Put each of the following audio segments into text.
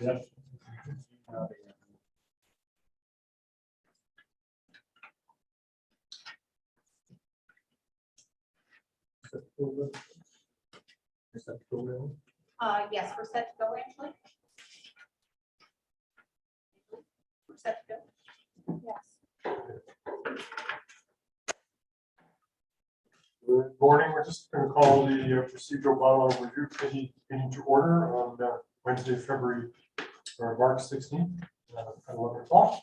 Yes. Yes, we're set to go, Angela. We're set to go. Yes. Good morning. We're just going to call the procedural bylaw review committee meeting to order on Wednesday, March 16th at 11 o'clock.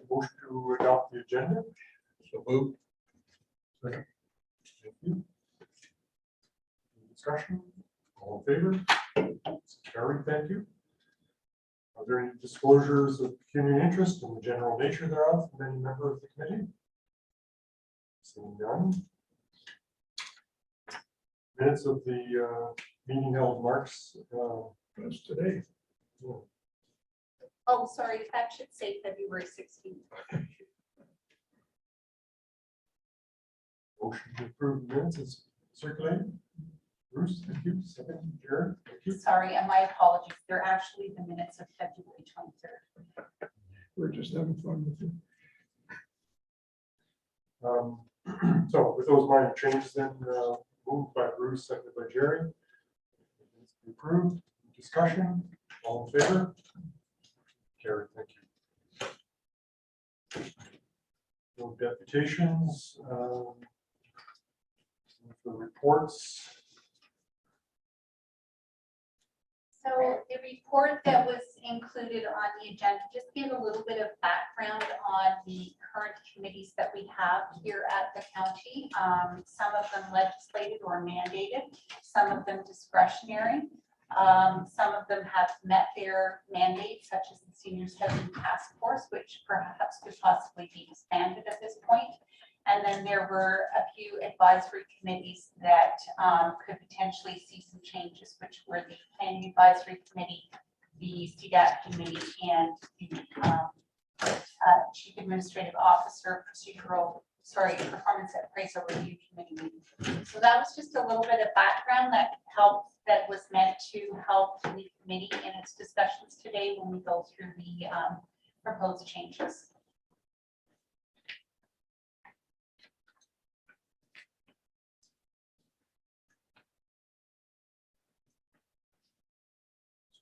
Motion to adopt the agenda. So moved. Second. Thank you. Any discussion? All in favor? It's carried. Thank you. Are there any disclosures of pecuniary interest in the general nature thereof from any member of the committee? Seeing none. Minutes of the meeting held March that's today. Oh, sorry, that should say February 16th. Motion to approve the minutes is circulated. Bruce, thank you. Second, Jared, thank you. Sorry, and my apologies. They're actually the minutes of February 23rd. We're just having fun with you. So with those minor changes, then moved by Bruce, seconded by Jerry. Approved. Discussion. All in favor? Carried. Thank you. No deputations. For reports. So the report that was included on the agenda, just give a little bit of background on the current committees that we have here at the county. Some of them legislated or mandated, some of them discretionary. Some of them have met their mandates, such as the Seniors Housing Task Force, which perhaps could possibly be expanded at this point. And then there were a few advisory committees that could potentially see some changes, which were the Planning Advisory Committee, the CDAP Committee, and the Chief Administrative Officer Performance Appraisal Review Committee. So that was just a little bit of background that was meant to help the committee in its discussions today when we go through the proposed changes.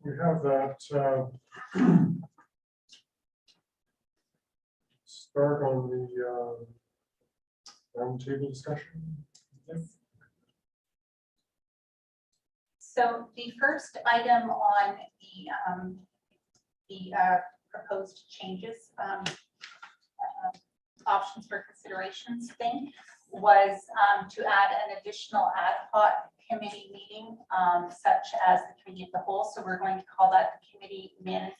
We have that start on the roundtable discussion. Yes. So the first item on the proposed changes, options for considerations thing, was to add an additional ad hoc committee meeting, such as the committee of the whole. So we're going to call that the committee of management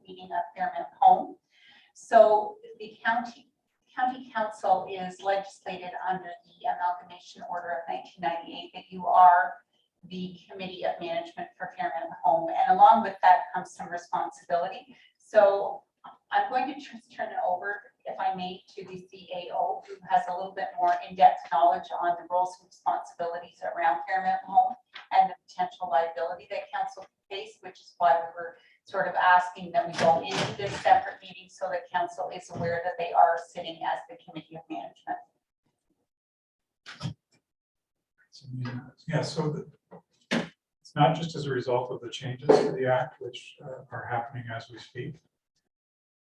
meeting of Fairmount Home. So the county council is legislated under the amalgamation order of 1998 that you are the committee of management for Fairmount Home, and along with that comes some responsibility. So I'm going to just turn it over, if I may, to the CAO, who has a little bit more in-depth knowledge on the roles and responsibilities around Fairmount Home and the potential liability that council face, which is why we were sort of asking that we go into this separate meeting so that council is aware that they are sitting as the committee of management. Yeah, so it's not just as a result of the changes to the act, which are happening as we speak.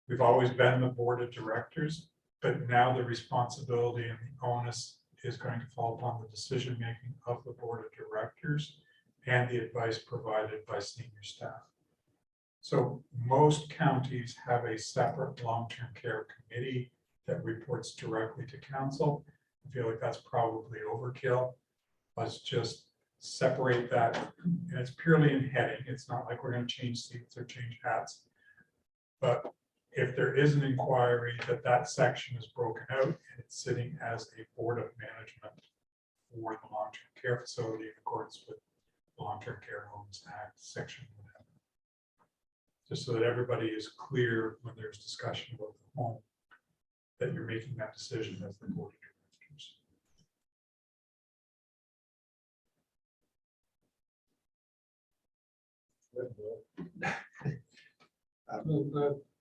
We've always been the board of directors, but now the responsibility and the onus is going to fall upon the decision-making of the board of directors and the advice provided by senior staff. So most counties have a separate long-term care committee that reports directly to council. I feel like that's probably overkill. Let's just separate that. And it's purely in heading. It's not like we're going to change seats or change hats. But if there is an inquiry that section is broken out and it's sitting as a board of management for the long-term care facility in accordance with the Long-Term Care Homes Act, section 11. Just so that everybody is clear when there's discussion about the home, that you're making that decision as the board of directors.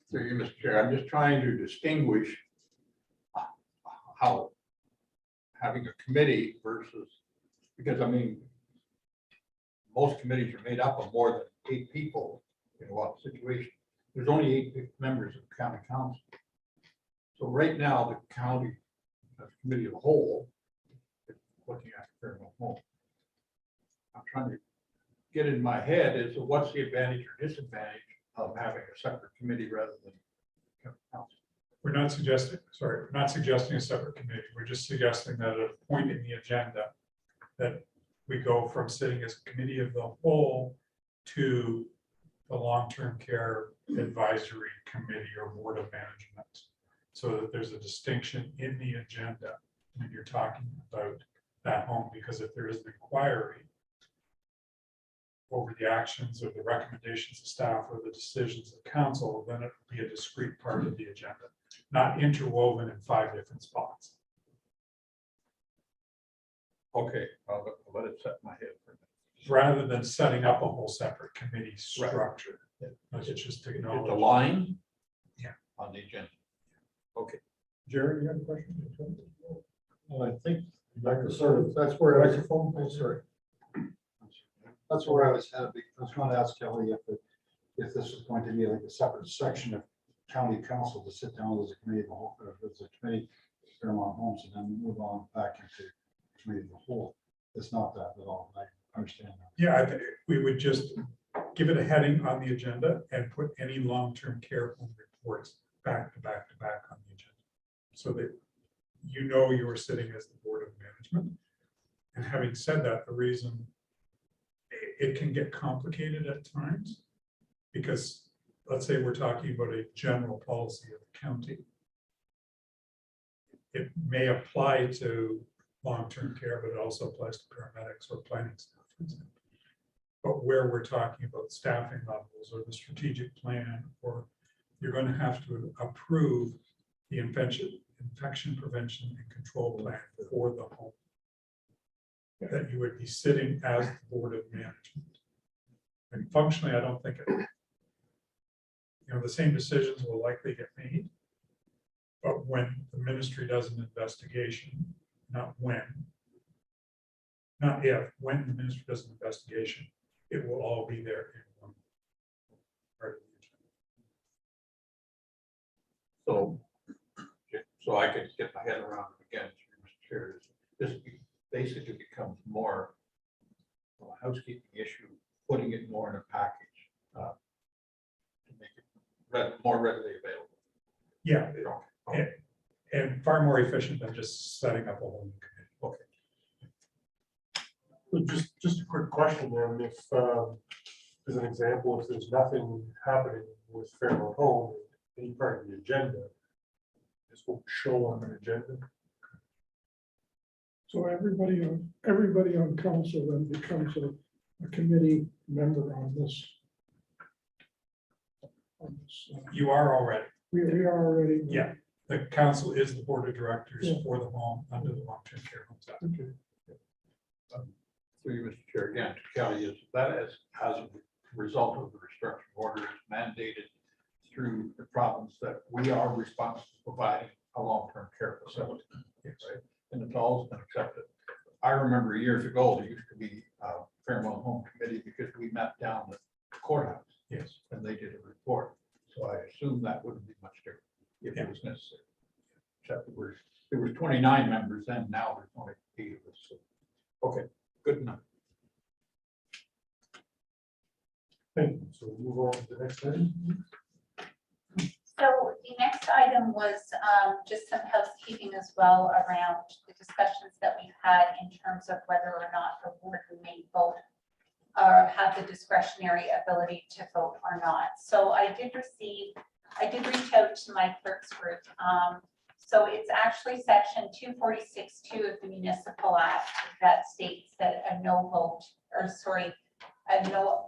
Through you, Mr. Chair, I'm just trying to distinguish how having a committee versus, because I mean, most committees are made up of more than 8 people in a lot of situations. There's only 8 members of the county council. So right now, the county committee of the whole is looking at Fairmont Home. I'm trying to get in my head is what's the advantage or disadvantage of having a separate committee rather than county council? We're not suggesting a separate committee. We're just suggesting that at a point in the agenda that we go from sitting as a committee of the whole to the long-term care advisory committee or board of management. So that there's a distinction in the agenda when you're talking about that home, because if there is an inquiry over the actions or the recommendations of staff or the decisions of council, then it will be a discrete part of the agenda, not interwoven in 5 different spots. Okay, I'll let it set my head for a minute. Rather than setting up a whole separate committee structure. Like it's just It's a acknowledged. line. Yeah. On the agenda. Okay. Jerry, you have a question? Well, I think, like I sort of, that's where I was, oh, sorry. That's where I was headed. I was going to ask Kelly if this was going to be like a separate section of county council to sit down as a committee of the whole, or if it's a committee, Fairmont Homes, and then move on back into committee of the whole. It's not that at all. I understand that. Yeah, I think we would just give it a heading on the agenda and put any long-term care home reports back to back to back on the agenda. So that you know you are sitting as the board of management. And having said that, the reason it can get complicated at times, because let's say we're talking about a general policy of the county. It may apply to long-term care, but it also applies to paramedics or planning staff, for example. But where we're talking about staffing levels or the strategic plan, or you're going to have to approve the infection prevention and control plan for the home, that you would be sitting as the board of management. And functionally, I don't think it, the same decisions will likely get made. But when the ministry does an investigation, not when, not if, when the ministry does an investigation, it will all be there in one part of the agenda. So I could get my head around it again, Mr. Chair. This basically becomes more of a housekeeping issue, putting it more in a package to make it more readily available. Yeah, Okay. and far more efficient than just setting up a whole new committee. Okay. So just a quick question then, if, as an example, if there's nothing happening with Fairmont Home, any part of the agenda, this will show on an agenda. So everybody on council then becomes a committee member on this. You are already. We are already. Yeah, the council is the board of directors Yeah. for the home under the long-term care homes act. Okay. Through you, Mr. Chair, again, to Kelly, is that as a result of the restructuring order is mandated through the province that we are responsible for providing a long-term care facility. Right? And it's always been accepted. I remember years ago, there used to be a Fairmont Home Committee because we met down at the courthouse. Yes. And they did a report. So I assume that wouldn't be much different if it was necessary. Except there was 29 members then, now there's only 8 of us. So, okay, good enough. Thank you. So we'll move on to the next item. So the next item was just some housekeeping as well around the discussions that we've had in terms of whether or not the board may vote or have the discretionary ability to vote or not. So I did reach out to my clerk's group. So it's actually section 246(2) of the Municipal Act that states that a no vote, or sorry, a no,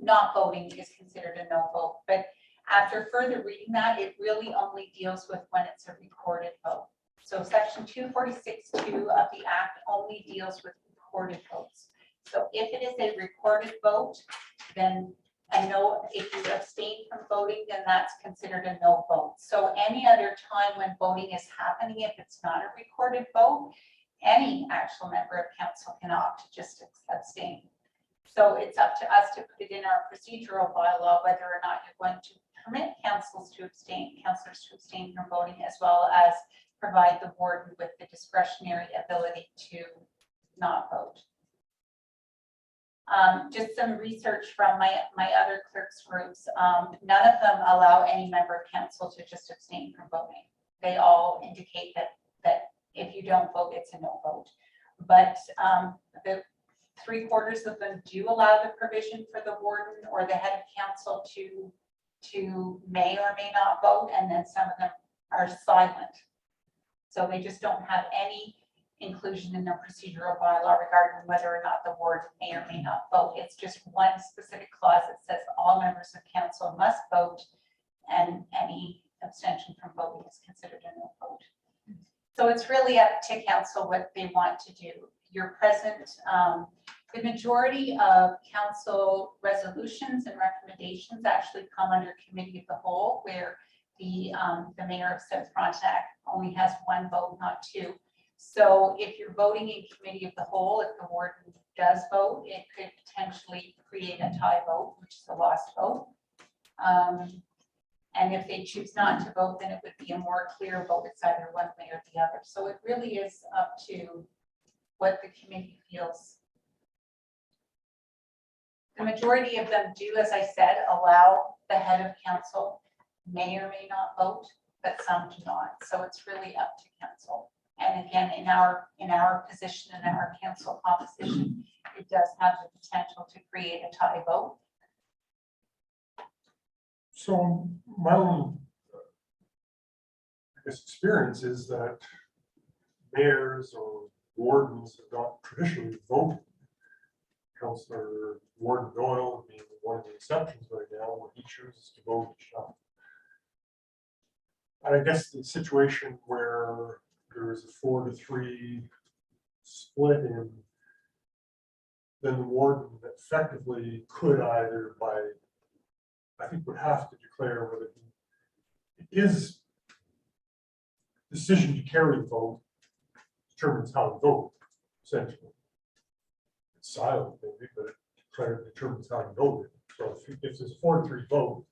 not voting is considered a no vote. But after further reading that, it really only deals with when it's a recorded vote. So section 246(2) of the Act only deals with recorded votes. So if it is a recorded vote, then a no, if you abstain from voting, then that's considered a no vote. So any other time when voting is happening, if it's not a recorded vote, any actual member of council can opt to just abstain. So it's up to us to put it in our procedural bylaw, whether or not you're going to permit councilors to abstain from voting, as well as provide the warden with the discretionary ability to not vote. Just some research from my other clerks groups. None of them allow any member of council to just abstain from voting. They all indicate that if you don't vote, it's a no vote. But the 3/4 of them do allow the provision for the warden or the head of council to may or may not vote, and then some of them are silent. So they just don't have any inclusion in their procedural bylaw regarding whether or not the warden may or may not vote. It's just one specific clause that says all members of council must vote, and any abstention from voting is considered a no vote. So it's really up to council what they want to do. You're present. The majority of council resolutions and recommendations actually come under committee of the whole, where the mayor of South Frontenac only has one vote, not two. So if you're voting in committee of the whole, if the warden does vote, it could potentially create a tie vote, which is a lost vote. And if they choose not to vote, then it would be a more clear vote. It's either one way or the other. So it really is up to what the committee feels. The majority of them do, as I said, allow the head of council may or may not vote, but some do not. So it's really up to council. And again, in our position, in our council composition, it does have the potential to create a tie vote. So my own, I guess, experience is that mayors or wardens have not traditionally voted. Councillor Warden Doyle being one of the exceptions right now, where he chooses to vote each time. And I guess the situation where there is a 4-3 split in, then the warden effectively could either by, I think would have to declare whether his decision to carry the vote determines how to vote, essentially. It's silent, maybe, but it determines how to vote. So if there's a 4-3 vote,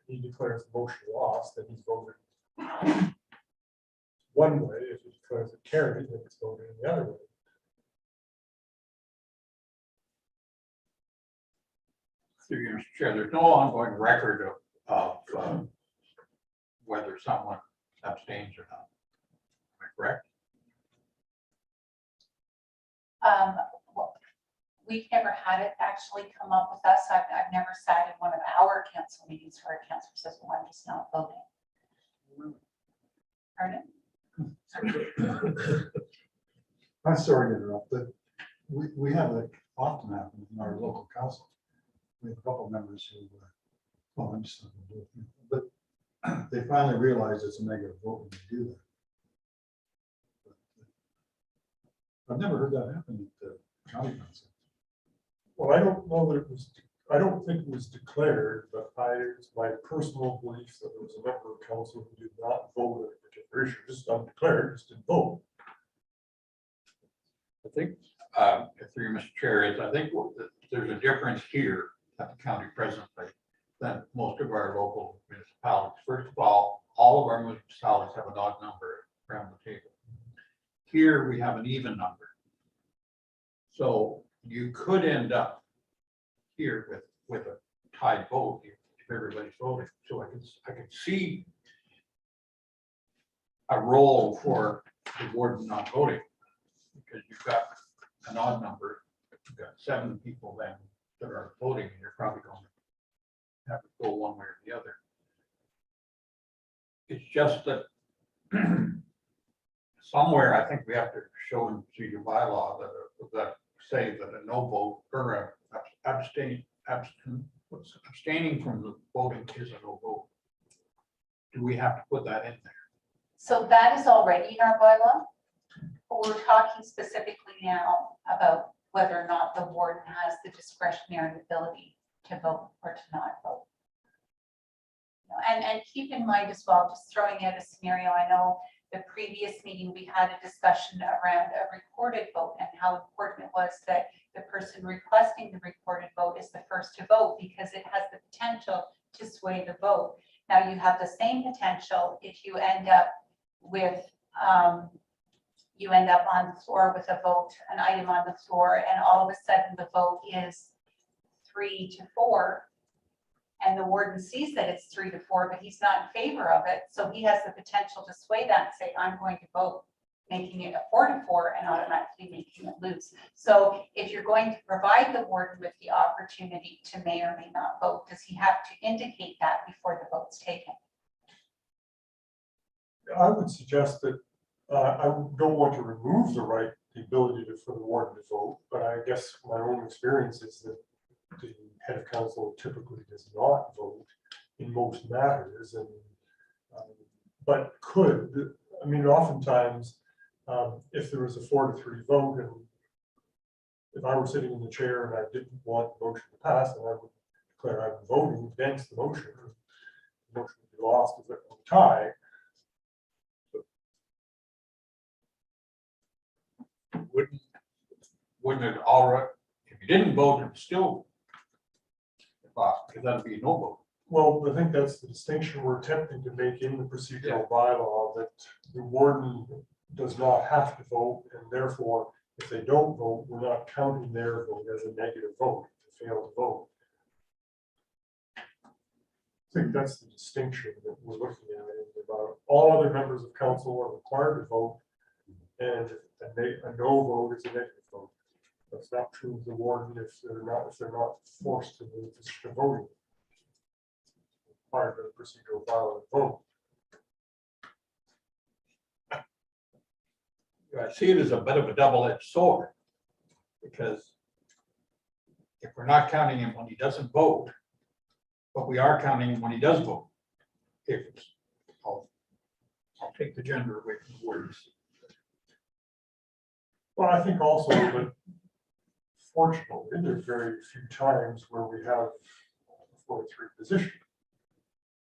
he declares the motion lost, then he's voted one way. If he declares it carried, then it's voted in the other way. Through your chair, there's no ongoing record of whether someone abstains or not. Am I correct? Well, we've never had it actually come up with us. I've never sat in one of our council meetings where a councillor says, well, I'm just not voting. Pardon? I'm sorry to interrupt, but we have that often happen in our local council. We have a couple of members who, well, I'm just not gonna do it, but they finally realize it's a negative vote when they do that. I've never heard that happen at the county council. Well, I don't know that it was, I don't think it was declared, but it's my personal belief that there was a member of council who did not vote on a particular issue, just undeclared, just didn't vote. I think, through Mr. Chair, I think there's a difference here at the county presently than most of our local municipalities. First of all of our municipalities have an odd number around the table. Here we have an even number. So you could end up here with a tied vote if everybody's voting. So I could see a role for the warden not voting, because you've got an odd number. You've got 7 people then that are voting, and you're probably going to have to go one way or the other. It's just that somewhere I think we have to show in procedure bylaw that say that a no vote or abstaining from the voting is a no vote. Do we have to put that in there? So that is already in our bylaw. We're talking specifically now about whether or not the warden has the discretionary ability to vote or to not vote. And keep in mind as well, just throwing out a scenario, I know the previous meeting, we had a discussion around a recorded vote and how important it was that the person requesting the recorded vote is the first to vote because it has the potential to sway the vote. Now you have the same potential if you end up with, you end up on the floor with a vote, an item on the floor, and all of a sudden the vote is 3-4. And the warden sees that it's 3-4, but he's not in favor of it. So he has the potential to sway that and say, I'm going to vote, making it a 4-4 and automatically making it lose. So if you're going to provide the warden with the opportunity to may or may not vote, does he have to indicate that before the vote's taken? I would suggest that I don't want to remove the ability for the warden to vote, but I guess my own experience is that the head of council typically does not vote in most matters, and but could. I mean, oftentimes, if there was a 4-3 vote, and if I were sitting in the chair and I didn't want the motion to pass, then I would declare I'm voting against the motion. The motion would be lost as a tie. Wouldn't it already, if you didn't vote, it still, because that'd be a no vote. Well, I think that's the distinction we're attempting to make in the procedural bylaw, that the warden does not have to vote, and therefore, if they don't vote, we're not counting their vote as a negative vote, if they fail to vote. I think that's the distinction that we're looking at, is about all other members of council are required to vote, and a no vote is a negative vote. That's not true of the warden if they're not forced to move to voting. Part of the procedural bylaw vote. I see it as a bit of a double-edged sword, because if we're not counting him when he doesn't vote, but we are counting him when he does vote. If it's, I'll take the gender away from the words. Well, I think also that fortunately, there's very few times where we have a 4-3 position.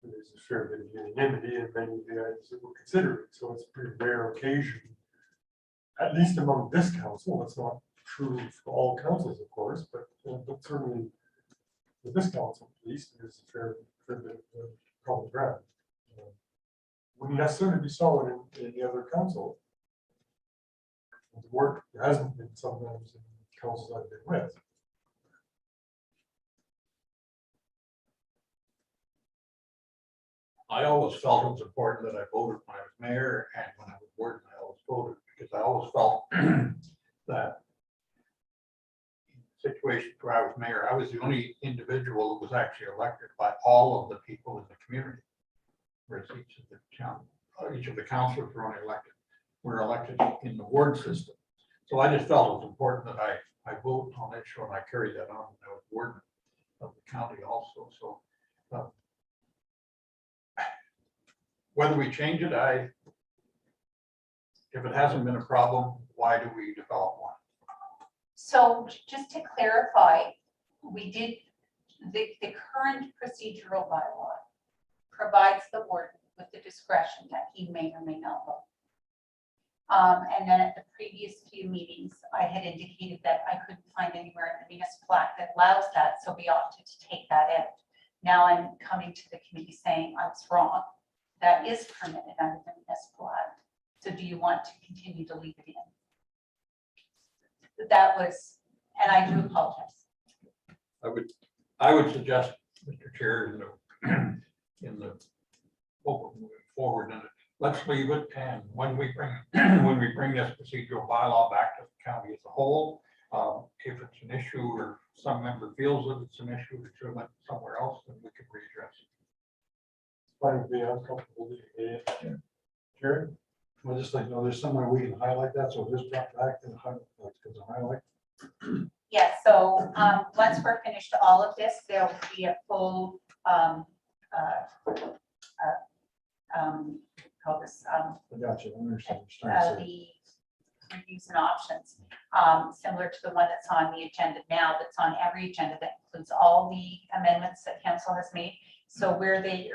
There's a fair bit of unanimity in many of the items that we're considering, so it's a pretty rare occasion, at least among this council. It's not true for all councils, of course, but certainly with this council, at least, there's a fair bit of common ground. Wouldn't necessarily be so in any other council. The work hasn't been sometimes in councils I've been with. I always felt it was important that I voted when I was mayor, and when I was warden, I always voted, because I always felt that in situations where I was mayor, I was the only individual that was actually elected by all of the people in the community. Whereas each of the councilors were only elected. We're elected in the ward system. So I just felt it was important that I vote on it, and I carried that on when I was warden of the county also. So whether we change it, if it hasn't been a problem, why do we develop one? So just to clarify, we did, the current procedural bylaw provides the warden with the discretion that he may or may not vote. And then at the previous few meetings, I had indicated that I couldn't find anywhere in the municipal act that allows that, so we opted to take that out. Now I'm coming to the committee saying I was wrong. That is permitted under the municipal act. So do you want to continue to leave it in? That was, and I do apologize. I would suggest, Mr. Chair, in the hope of moving forward, and let's leave it. And when we bring this procedural bylaw back to the county as a whole, if it's an issue or some member feels that it's an issue that should have went somewhere else, then we can readdress it. Fine with me, I'm comfortable leaving it. Yeah. Jerry? Well, just like, there's somewhere we can highlight that, so just drop back to the highlight. Yeah, so once we're finished all of this, there will be a full call this I got you, I understand what you're trying to say. reviews and options, similar to the one that's on the agenda now, that's on every agenda, that includes all the amendments that council has made. So where the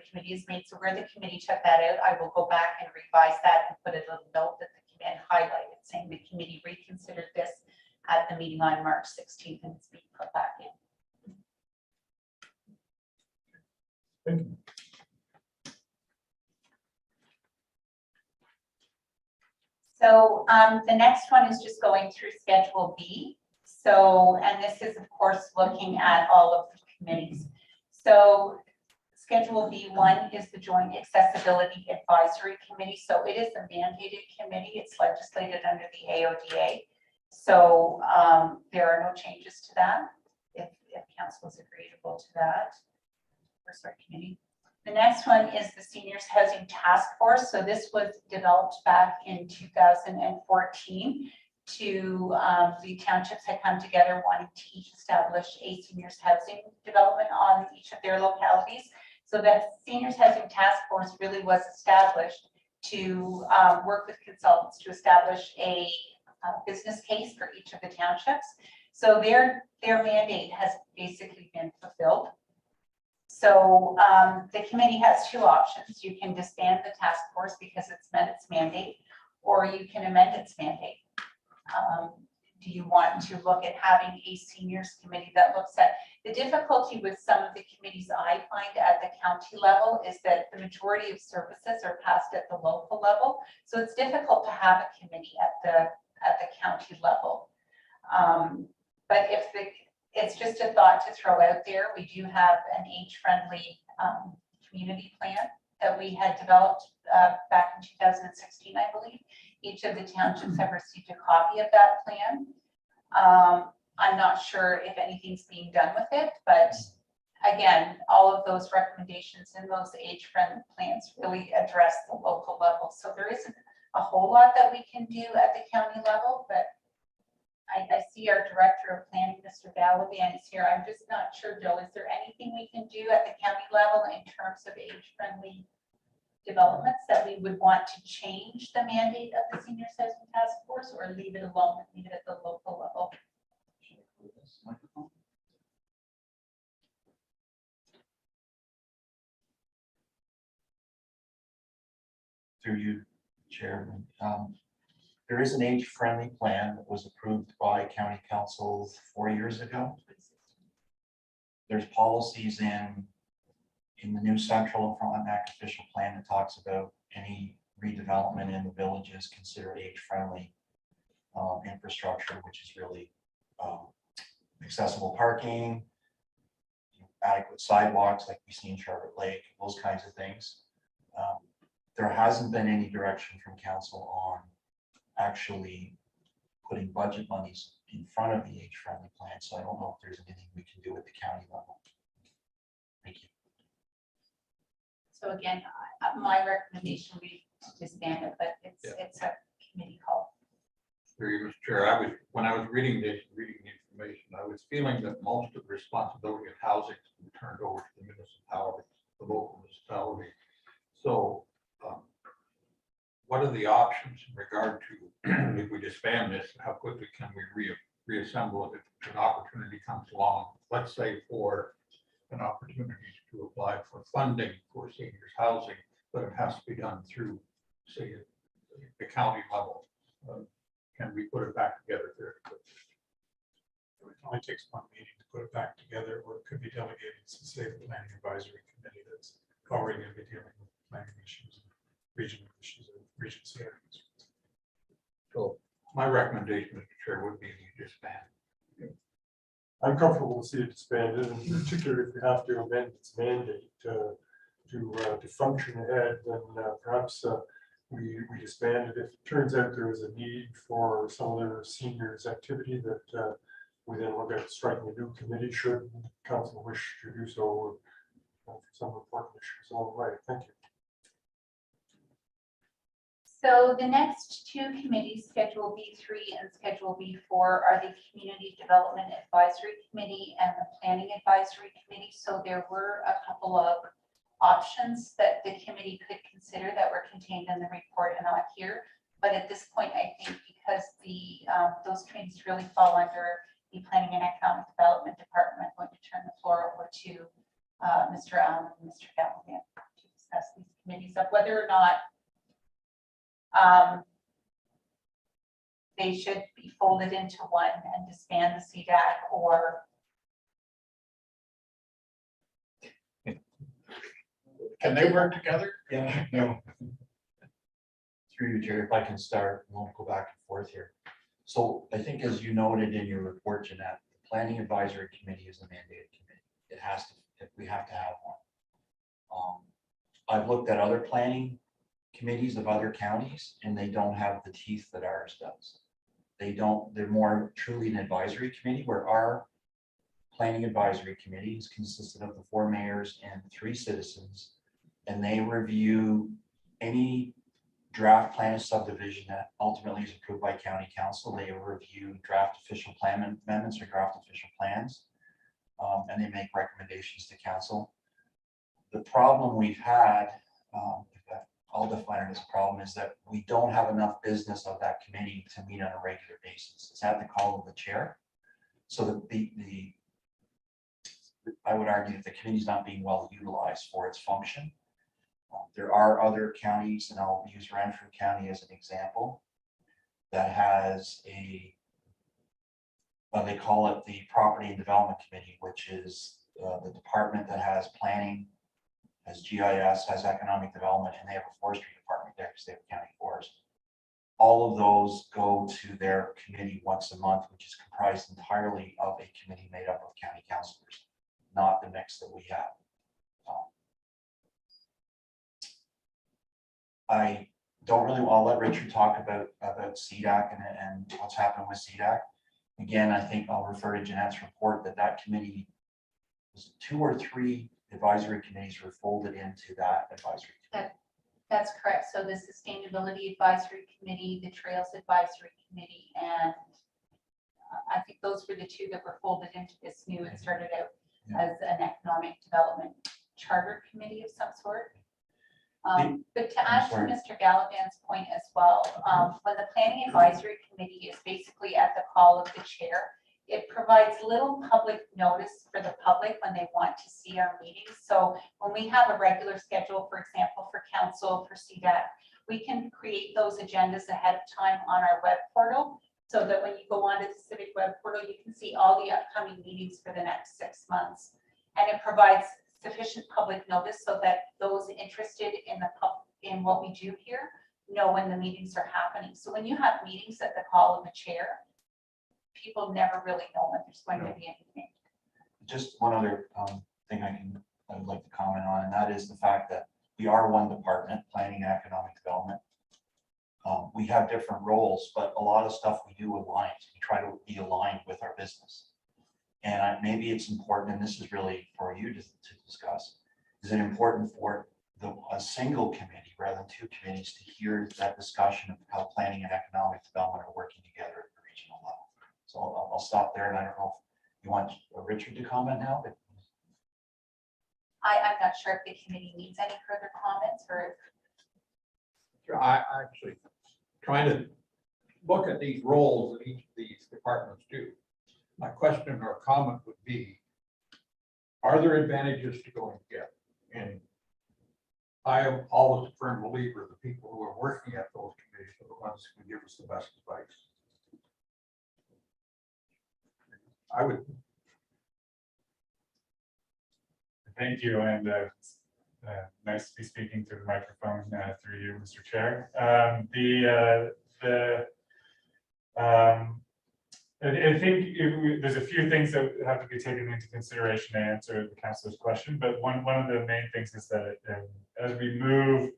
committee has made, so where the committee took that out, I will go back and revise that and put a little note that and highlight it, saying the committee reconsidered this at the meeting on March 16th, and it's being put back in. Thank you. So the next one is just going through Schedule B. So, and this is of course looking at all of the committees. So Schedule B1 is the Joint Accessibility Advisory Committee. So it is a mandated committee. It's legislated under the AODA. So there are no changes to that if council is agreeable to that. First, our committee. The next one is the Seniors Housing Task Force. So this was developed back in 2014 to the townships had come together wanting to each establish a seniors housing development on each of their localities. So that Seniors Housing Task Force really was established to work with consultants to establish a business case for each of the townships. So their mandate has basically been fulfilled. So the committee has two options. You can disband the task force because it's met its mandate, or you can amend its mandate. Do you want to look at having a seniors committee that looks at the difficulty with some of the committees I find at the county level is that the majority of services are passed at the local level. So it's difficult to have a committee at the county level. But it's just a thought to throw out there. We do have an age-friendly community plan that we had developed back in 2016, I believe. Each of the townships have received a copy of that plan. I'm not sure if anything's being done with it, but again, all of those recommendations in those age-friendly plans really address the local level. So there isn't a whole lot that we can do at the county level, but I see our director of planning, Mr. Gallagher, is here. I'm just not sure, Jill, is there anything we can do at the county level in terms of age-friendly developments that we would want to change the mandate of the Seniors Housing Task Force, or leave it alone and leave it at the local level? Through you, Chairman. There is an age-friendly plan that was approved by County Council 4 years ago. There's policies in the new Central and Frontenac official plan that talks about any redevelopment in the villages considered age-friendly infrastructure, which is really accessible parking, adequate sidewalks like we see in Charlotte Lake, those kinds of things. There hasn't been any direction from council on actually putting budget monies in front of the age-friendly plan, so I don't know if there's anything we can do at the county level. Thank you. So again, my recommendation would be to disband it, but it's a committee call. Through you, Mr. Chair, when I was reading the information, I was feeling that most of the responsibility of housing has been turned over to the municipality, the local municipality. So what are the options in regard to if we disband this, how quickly can we reassemble it if an opportunity comes along? Let's say for an opportunity to apply for funding for seniors housing, but it has to be done through, say, the county level. Can we put it back together very quickly? It only takes one meeting to put it back together, or it could be delegated to, say, the planning advisory committee that's already going to be dealing with planning issues, regional issues, and Regency areas. So my recommendation, Mr. Chair, would be to disband. I'm comfortable to see it disbanded, and particularly if you have to amend its mandate to function ahead, then perhaps we disband it. If it turns out there is a need for some other seniors activity that we then look at striking a new committee should council wish to do so for some important issues. All right, thank you. So the next two committees, Schedule B3 and Schedule B4, are the Community Development Advisory Committee and the Planning Advisory Committee. So there were a couple of options that the committee could consider that were contained in the report and not here. But at this point, I think because those committees really fall under the Planning and Economic Development Department, I'm going to turn the floor over to Mr. Allen and Mr. Gallivan to discuss these committees of whether or not they should be folded into one and disband the CDAC, or Can they work together? Yeah, no. Through you, Jerry, if I can start, we'll go back and forth here. So I think as you noted in your report, Jeanette, the Planning Advisory Committee is a mandated committee. It has to, we have to have one. I've looked at other planning committees of other counties and they don't have the teeth that ours does. They're more truly an advisory committee, where our Planning Advisory Committee is consisted of the 4 mayors and 3 citizens. And they review any draft plan of subdivision that ultimately is approved by county council. They review draft official plan amendments or draft official plans, and they make recommendations to council. The problem we've had, I'll define it as a problem, is that we don't have enough business of that committee to meet on a regular basis. It's at the call of the chair. So that I would argue that the committee is not being well utilized for its function. There are other counties, and I'll use Renfrew County as an example, that has they call it the Property and Development Committee, which is the department that has planning, has GIS, has economic development, and they have a forestry department there because they have a county forest. All of those go to their committee once a month, which is comprised entirely of a committee made up of county councilors, not the mix that we have. I don't really, I'll let Richard talk about CDAC and what's happened with CDAC. Again, I think I'll refer to Jeanette's report that committee was 2 or 3 advisory committees were folded into that advisory committee. that's correct. So the Sustainability Advisory Committee, the Trails Advisory Committee, and I think those were the 2 that were folded into this new. It started out as an economic development charter committee of some sort. But to add to Mr. Gallivan's point as well, when the Planning Advisory Committee is basically at the call of the chair, it provides little public notice for the public when they want to see our meetings. So when we have a regular schedule, for example, for council, for CDAC, we can create those agendas ahead of time on our web portal, so that when you go onto the Civic web portal, you can see all the upcoming meetings for the next 6 months. And it provides sufficient public notice so that those interested in what we do here know when the meetings are happening. So when you have meetings at the call of the chair, people never really know when there's going to be anything. Just one other thing I would like to comment on, and that is the fact that we are one department, Planning and Economic Development. We have different roles, but a lot of stuff we do aligns. We try to be aligned with our business. And maybe it's important, and this is really for you to discuss, is it important for a single committee rather than 2 committees to hear that discussion of how planning and economic development are working together at the regional level? So I'll stop there, and I don't know if you want Richard to comment now. But I'm not sure if the committee needs any further comments, or I actually trying to look at these roles that each of these departments do. My question or comment would be, are there advantages to going together? And I am always a firm believer the people who are working at those committees are the ones who can give us the best advice. I would. Thank you, and nice to be speaking to the microphone through you, Mr. Chair. I think there's a few things that have to be taken into consideration to answer the councilor's question, but one of the main things is that as we move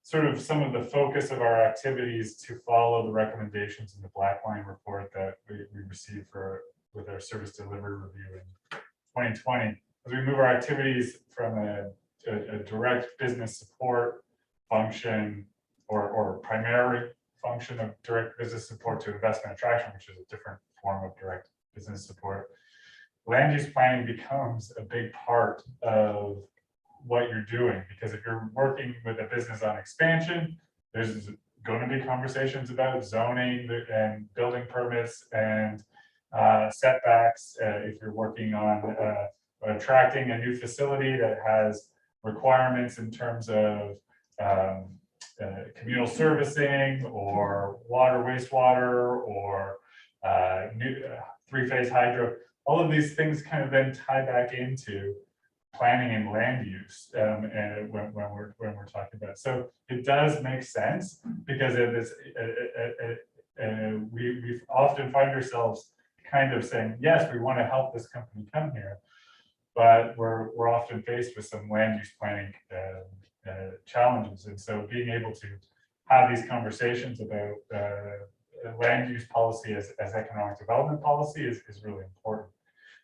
sort of some of the focus of our activities to follow the recommendations in the Black Line report that we received with our service delivery review in 2020, as we move our activities from a direct business support function or primary function of direct business support to investment attraction, which is a different form of direct business support, land use planning becomes a big part of what you're doing. Because if you're working with a business on expansion, there's going to be conversations about zoning and building permits and setbacks. If you're working on attracting a new facility that has requirements in terms of communal servicing or water, wastewater, or new three-phase hydro, all of these things kind of then tie back into planning and land use, and when we're talking about it. So it does make sense, because it is, we often find ourselves kind of saying, yes, we want to help this company come here, but we're often faced with some land use planning challenges. And so being able to have these conversations about land use policy as economic development policy is really important.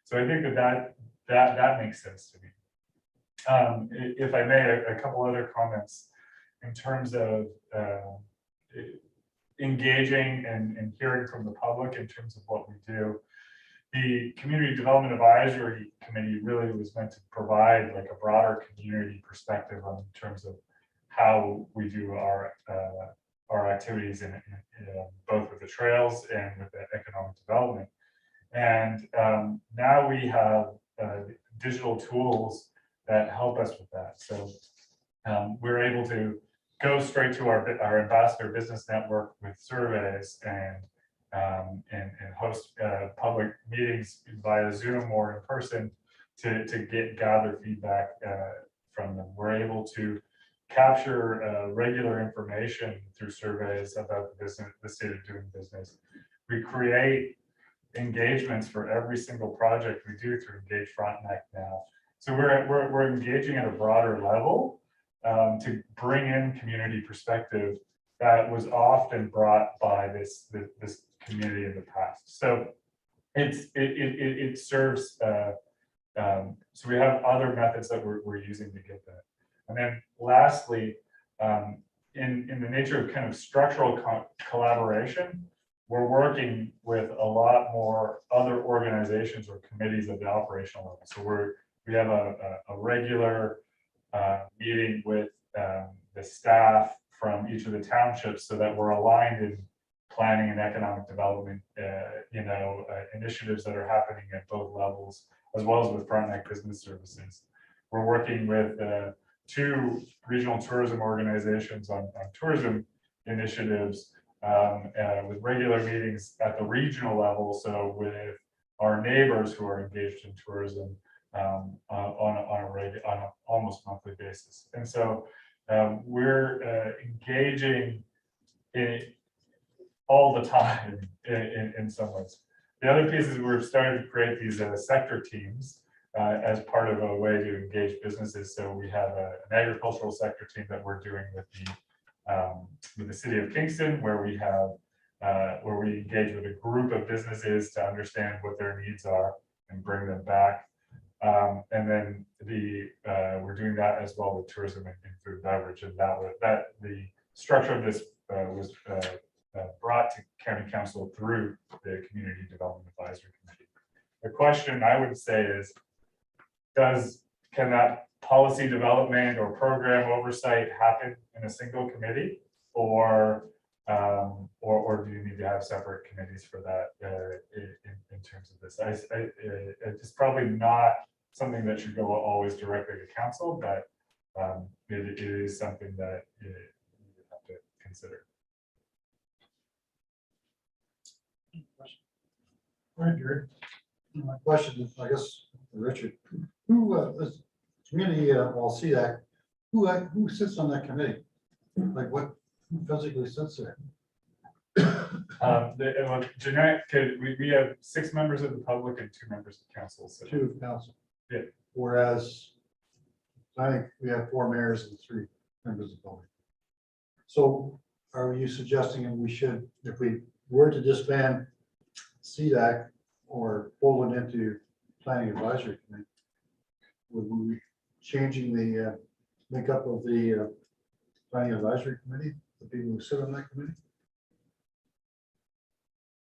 So I think that makes sense to me. If I may, a couple other comments in terms of engaging and hearing from the public in terms of what we do. The Community Development Advisory Committee really was meant to provide like a broader community perspective on terms of how we do our activities in both with the trails and with the economic development. And now we have digital tools that help us with that. So we're able to go straight to our ambassador business network with surveys and host public meetings via Zoom or in person to gather feedback from them. We're able to capture regular information through surveys about the business, the state of doing business. We create engagements for every single project we do through Engage Frontenac now. So we're engaging at a broader level to bring in community perspective that was often brought by this community in the past. So it serves. So we have other methods that we're using to get that. And then lastly, in the nature of kind of structural collaboration, we're working with a lot more other organizations or committees at the operational level. So we have a regular meeting with the staff from each of the townships so that we're aligned in planning and economic development, initiatives that are happening at both levels, as well as with Frontenac Business Services. We're working with 2 regional tourism organizations on tourism initiatives with regular meetings at the regional level. So with our neighbors who are engaged in tourism on an almost monthly basis. And so we're engaging in all the time in some ways. The other piece is we're starting to create these sector teams as part of a way to engage businesses. So we have an agricultural sector team that we're doing with the city of Kingston, where we engage with a group of businesses to understand what their needs are and bring them back. And then we're doing that as well with tourism and food and beverage, and the structure of this was brought to county council through the Community Development Advisory Committee. The question I would say is, can that policy development or program oversight happen in a single committee, or do you need to have separate committees for that in terms of this? It's probably not something that should go always directly to council, but it is something that you have to consider. All right, Gary. My question is, I guess, Richard, who this community, well, see that, who sits on that committee? Like who physically sits there? Jeanette, we have 6 members of the public and 2 members of council. So. 2 of council. Yeah. Whereas I think we have 4 mayors and 3 members of the public. So are you suggesting we should, if we were to disband CDAC or fold it into planning advisory committee, would we be changing the makeup of the planning advisory committee, the people who sit on that committee?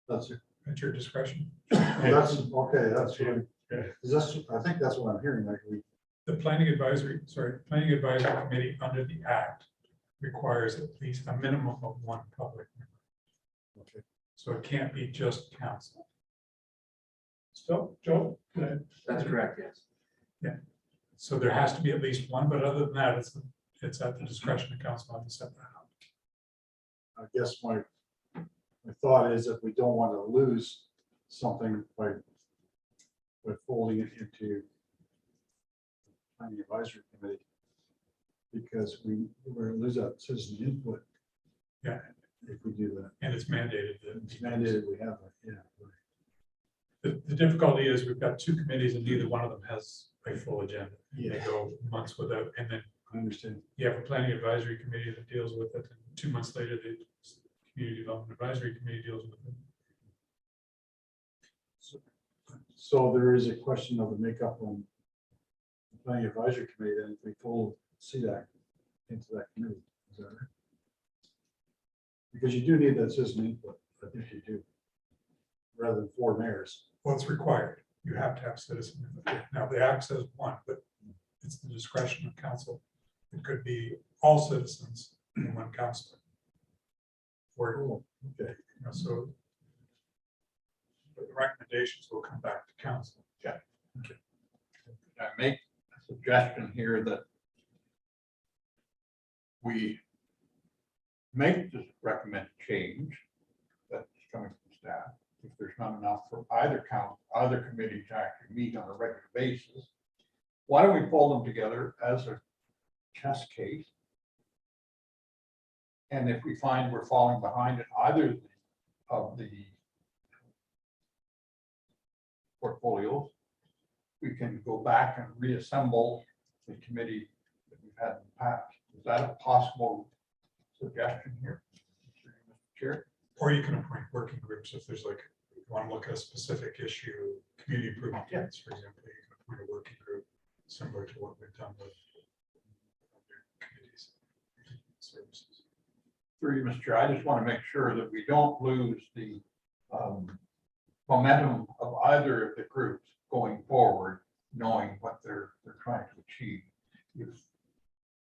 That's it. At your discretion. That's okay. That's right. Yeah. I think that's what I'm hearing. Like The planning advisory committee under the act requires at least a minimum of one public member. Okay. So it can't be just council. So, Joe? go ahead. That's correct, yes. So there has to be at least one, but other than that, it's at the discretion of council how to set that up. I guess my thought is that we don't want to lose something by folding it into planning advisory committee. Because we're gonna lose that citizen input. Yeah. If we do that. And it's mandated that. It's mandated, we have it, yeah. Right. The difficulty is we've got two committees and neither one of them has a full agenda. They Yeah, go months without, and then I understand. you have a planning advisory committee that deals with it. And 2 months later, the community development advisory committee deals with it. So there is a question of the makeup on the planning advisory committee, then if we fold CDAC into that committee, is that right? Because you do need that citizen input, I think you do. Rather than 4 mayors. Well, it's required. You have to have citizen input. Now, the act says one, but it's the discretion of council. It could be all citizens and one councillor. Or, Oh, okay. so the recommendations will come back to council. I make a suggestion here that we make this recommended change that's coming from staff. If there's not enough for either committee to actually meet on a regular basis, why don't we pull them together as a test case? And if we find we're falling behind in either of the portfolios, we can go back and reassemble the committee that we've had in the past. Is that a possible suggestion here, Mr. Chair? Or you can appoint working groups if there's like, you want to look at a specific issue, community improvement plans, for example, you can appoint a working group similar to what we've done with other committees. Services. Through you, Mr. Chair, I just want to make sure that we don't lose the momentum of either of the groups going forward, knowing what they're trying to achieve. If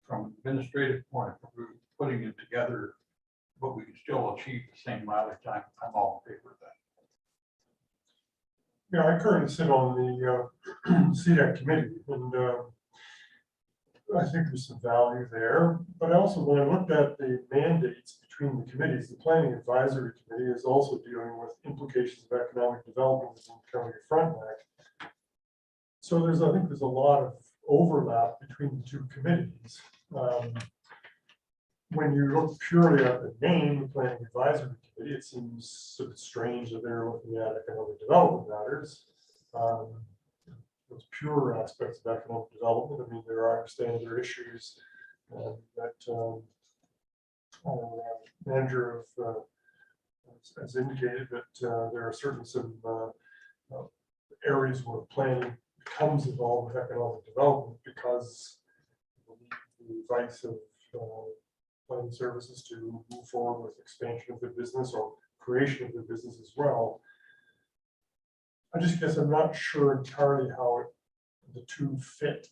from administrative point of view, putting it together, but we can still achieve the same mileage time, I'm all in favor of that. Yeah, I currently sit on the CDAC committee, and I think there's some value there. But also, when I looked at the mandates between the committees, the Planning Advisory Committee is also dealing with implications of economic development within County Frontenac. So I think there's a lot of overlap between the two committees. When you look purely at the name, the Planning Advisory Committee, it seems a bit strange that they're looking at economic development matters. Those pure aspects of economic development, I mean, I understand there are issues that manager of has indicated that there are certainly some areas where planning becomes involved with economic development because the advice of planning services to move forward with expansion of the business or creation of the business as well. I just guess I'm not sure entirely how the two fit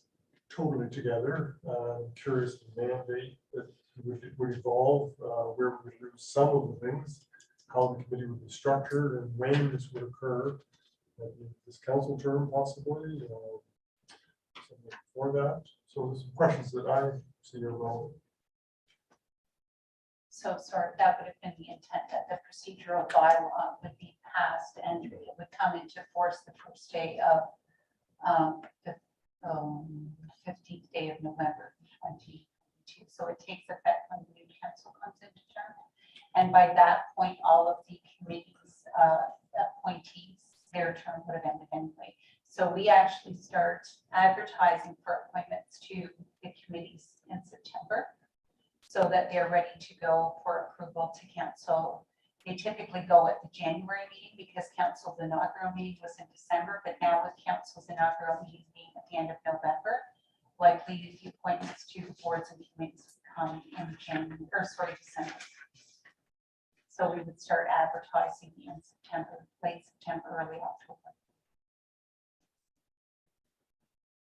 totally together. I'm curious the mandate that would evolve, where we would lose some of the things, how the committee would be structured, and when this would occur. This council term possibly, something before that. So there's some questions that I see are relevant. So sorry, that would have been the intent that the procedural bylaw would be passed and it would come into force the first day of the 15th day of November 2022. So it takes effect when the new council comes into term. And by that point, all of the committees, appointees, their term would have ended anyway. So we actually start advertising for appointments to the committees in September, so that they're ready to go for approval to council. They typically go at the January meeting because council's inaugural meeting was in December, but now with council's inaugural meeting being at the end of November, likely the appointments to boards and committees would come in December. So we would start advertising in September, late September, early October.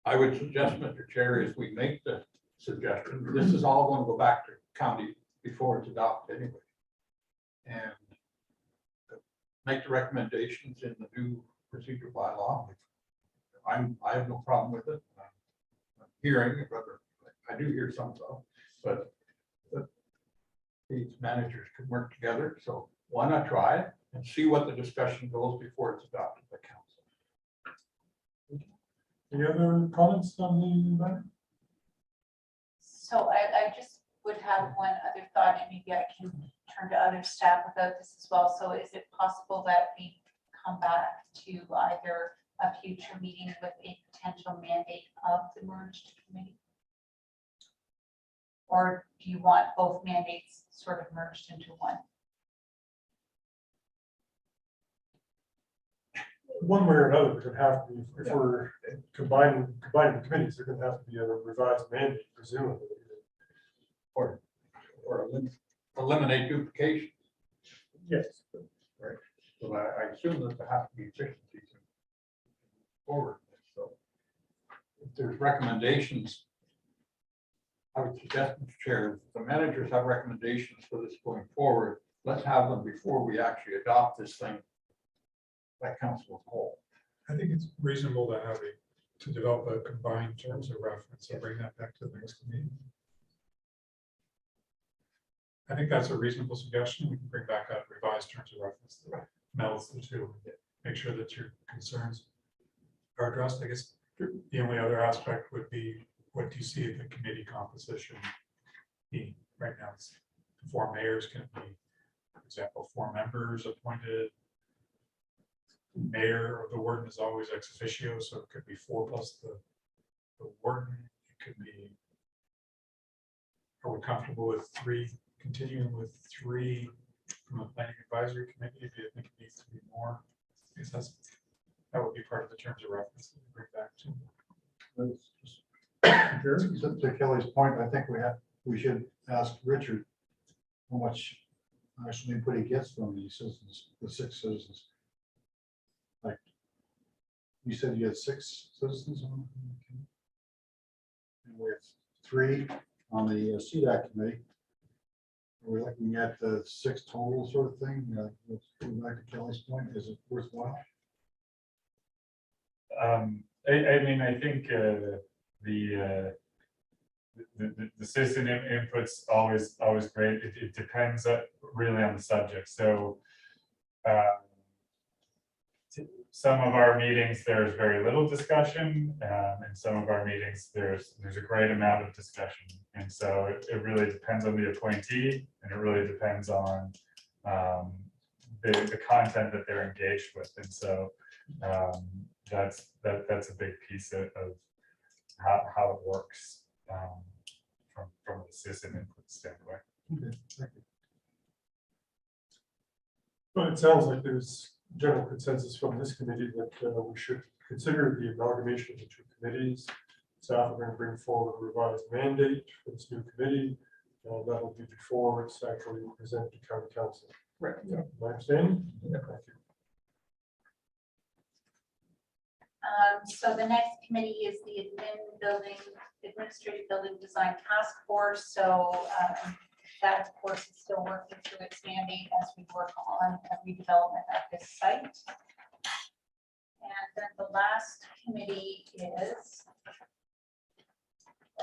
I would suggest, Mr. Chair, is we make the suggestion. This is all going to go back to county before it's adopted anyway. And make the recommendations in the new procedural bylaw. I have no problem with it. I'm hearing, whether I do hear some stuff, but these managers could work together. So why not try it and see what the discussion goes before it's adopted by council? Any other comments on the matter? So I just would have one other thought, and maybe I can turn to other staff about this as well. So is it possible that we come back to either a future meeting with a potential mandate of the merged committee? Or do you want both mandates sort of merged into one? One way or another, there's gonna have to be, if we're combining the committees, there's gonna have to be a revised mandate presumably. Or eliminate duplication. Yes. Right. So I assume that there have to be efficiencies forward. So if there's recommendations, I would suggest, Mr. Chair, if the managers have recommendations for this going forward, let's have them before we actually adopt this thing by council as a whole. I think it's reasonable to have to develop a combined terms of reference and bring that back to the next meeting. I think that's a reasonable suggestion. We can bring back a revised terms of reference that melds the two, make sure that your concerns are addressed. I guess the only other aspect would be, what do you see the committee composition being right now? It's 4 mayors can be, for example, 4 members appointed. Mayor of the warden is always ex officio, so it could be 4 plus the warden. It could be, are we comfortable with 3, continuing with 3 from the planning advisory committee? If you think it needs to be more, I guess that would be part of the terms of reference that we bring back to. To Kelly's point, I think we should ask Richard how much actually input he gets from these citizens, the 6 citizens. Like you said, you had 6 citizens on, and we have 3 on the CDAC committee. We're looking at the 6 total sort of thing. Back to Kelly's point, is it worthwhile? I mean, I think the citizen input's always great. It depends really on the subject. So some of our meetings there's very little discussion, and some of our meetings there's a great amount of discussion. And so it really depends on the appointee, and it really depends on the content that they're engaged with. And so that's a big piece of how it works from the citizen input standpoint. Okay, thank you. But it sounds like there's general consensus from this committee that we should consider the amalgamation of the 2 committees. Staff are going to bring forward a revised mandate for this new committee. That'll be before it's actually presented to county council. Right. Yeah. My understanding? Yeah. Thank you. So the next committee is the Administrative Building Design Task Force. So that, of course, is still working through its mandate as we work on a redevelopment of this site. And then the last committee is,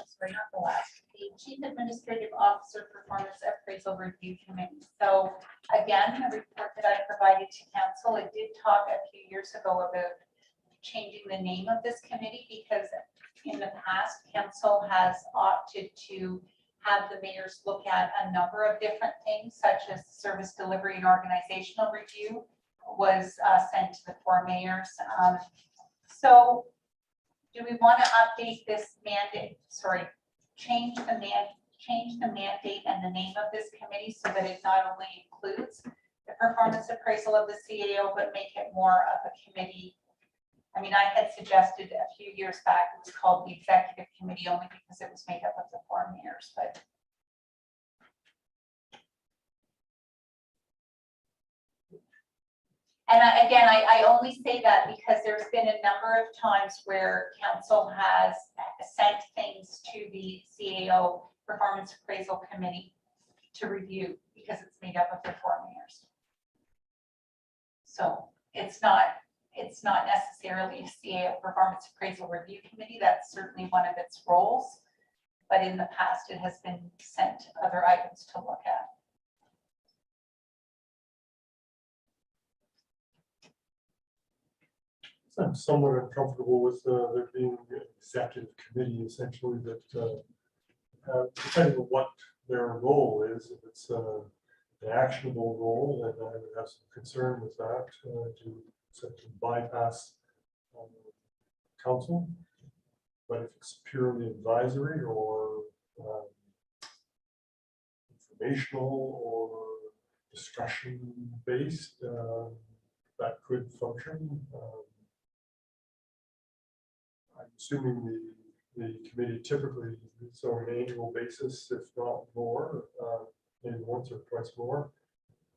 sorry, not the last, the Chief Administrative Officer Performance Appraisal Review Committee. So again, the report that I provided to council, it did talk a few years ago about changing the name of this committee, because in the past, council has opted to have the mayors look at a number of different things, such as service delivery and organizational review was sent to the 4 mayors. So do we want to update this mandate, change the mandate and the name of this committee so that it not only includes the performance appraisal of the CAO, but make it more of a committee? I mean, I had suggested a few years back, it was called the Executive Committee only because it was made up of the 4 mayors, but. And I only say that because there's been a number of times where council has sent things to the CAO Performance Appraisal Committee to review because it's made up of the 4 mayors. So it's not necessarily a CAO Performance Appraisal Review Committee. That's certainly one of its roles. But in the past, it has been sent other items to look at. I'm somewhat uncomfortable with there being an executive committee essentially that, depending on what their role is, if it's an actionable role, then I would have some concern with that to essentially bypass council. But if it's purely advisory or informational or discussion based, that could function. I'm assuming the committee typically meets on an annual basis, if not more, maybe once or twice more.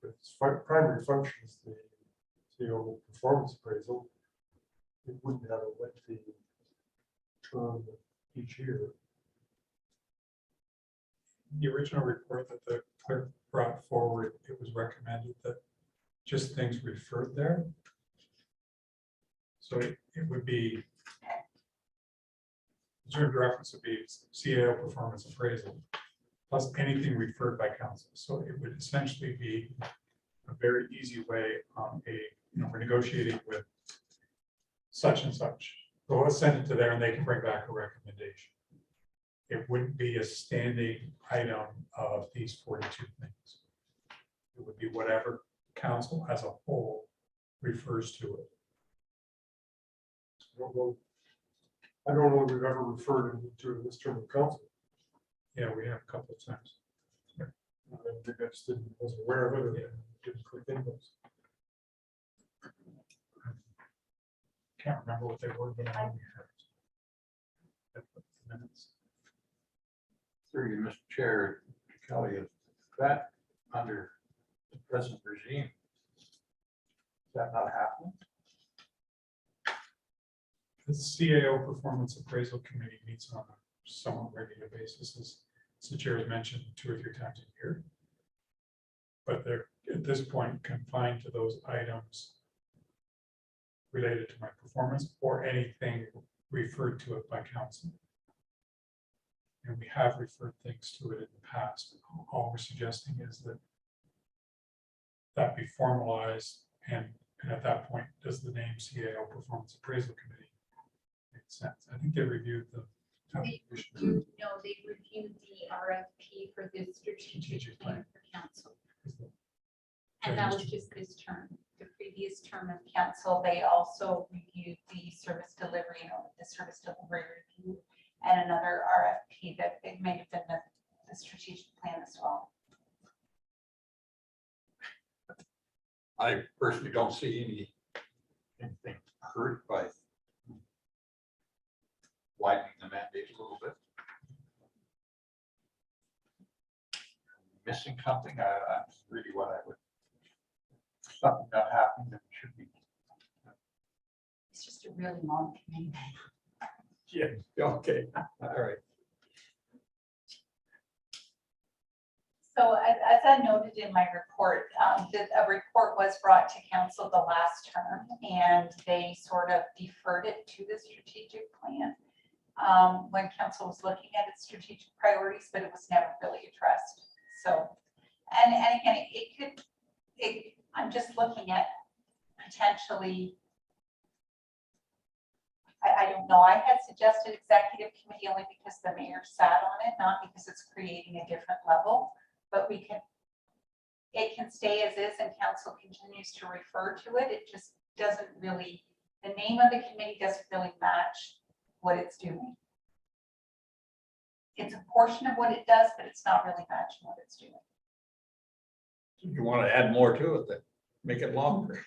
But its primary function is the CEO performance appraisal. It wouldn't have a lengthy term each year. The original report that the clerk brought forward, it was recommended that just things referred there. So it would be, the term of reference would be CAO performance appraisal, plus anything referred by council. So it would essentially be a very easy way on we're negotiating with such and such. So let's send it to there and they can bring back a recommendation. It wouldn't be a standing item of these 42 things. It would be whatever council as a whole refers to it. I don't know if we've ever referred to this term of council. Yeah, we have a couple of times. I think I just wasn't aware of it or didn't click in those. Can't remember what they were, but I know we have minutes. Through you, Mr. Chair, Kelly, is that under the present regime? Is that not happening? The CAO Performance Appraisal Committee meets on a somewhat regular basis, as the chair has mentioned 2 or 3 times a year. But they're at this point confined to those items related to my performance or anything referred to it by council. And we have referred things to it in the past. All we're suggesting is that that be formalized, and at that point, does the name CAO Performance Appraisal Committee make sense? I think they reviewed the They reviewed the RFP for the strategic plan for council. And that was just this term. The previous term of council, they also reviewed the service delivery, the service delivery review, and another RFP that it may have been the strategic plan as well. I personally don't see anything hurt by widening the mandate a little bit. Missing something, that's really what I would, something not happening that should be. It's just a really long committee. Yeah, okay, all right. So as I noted in my report, a report was brought to council the last term and they sort of deferred it to the strategic plan when council was looking at its strategic priorities, but it was never really addressed. So, and again, I'm just looking at potentially, I don't know, I had suggested executive committee only because the mayor sat on it, not because it's creating a different level. But it can stay as is and council continues to refer to it. It just doesn't really, the name of the committee doesn't really match what it's doing. It's a portion of what it does, but it's not really matching what it's doing. You want to add more to it, then make it longer.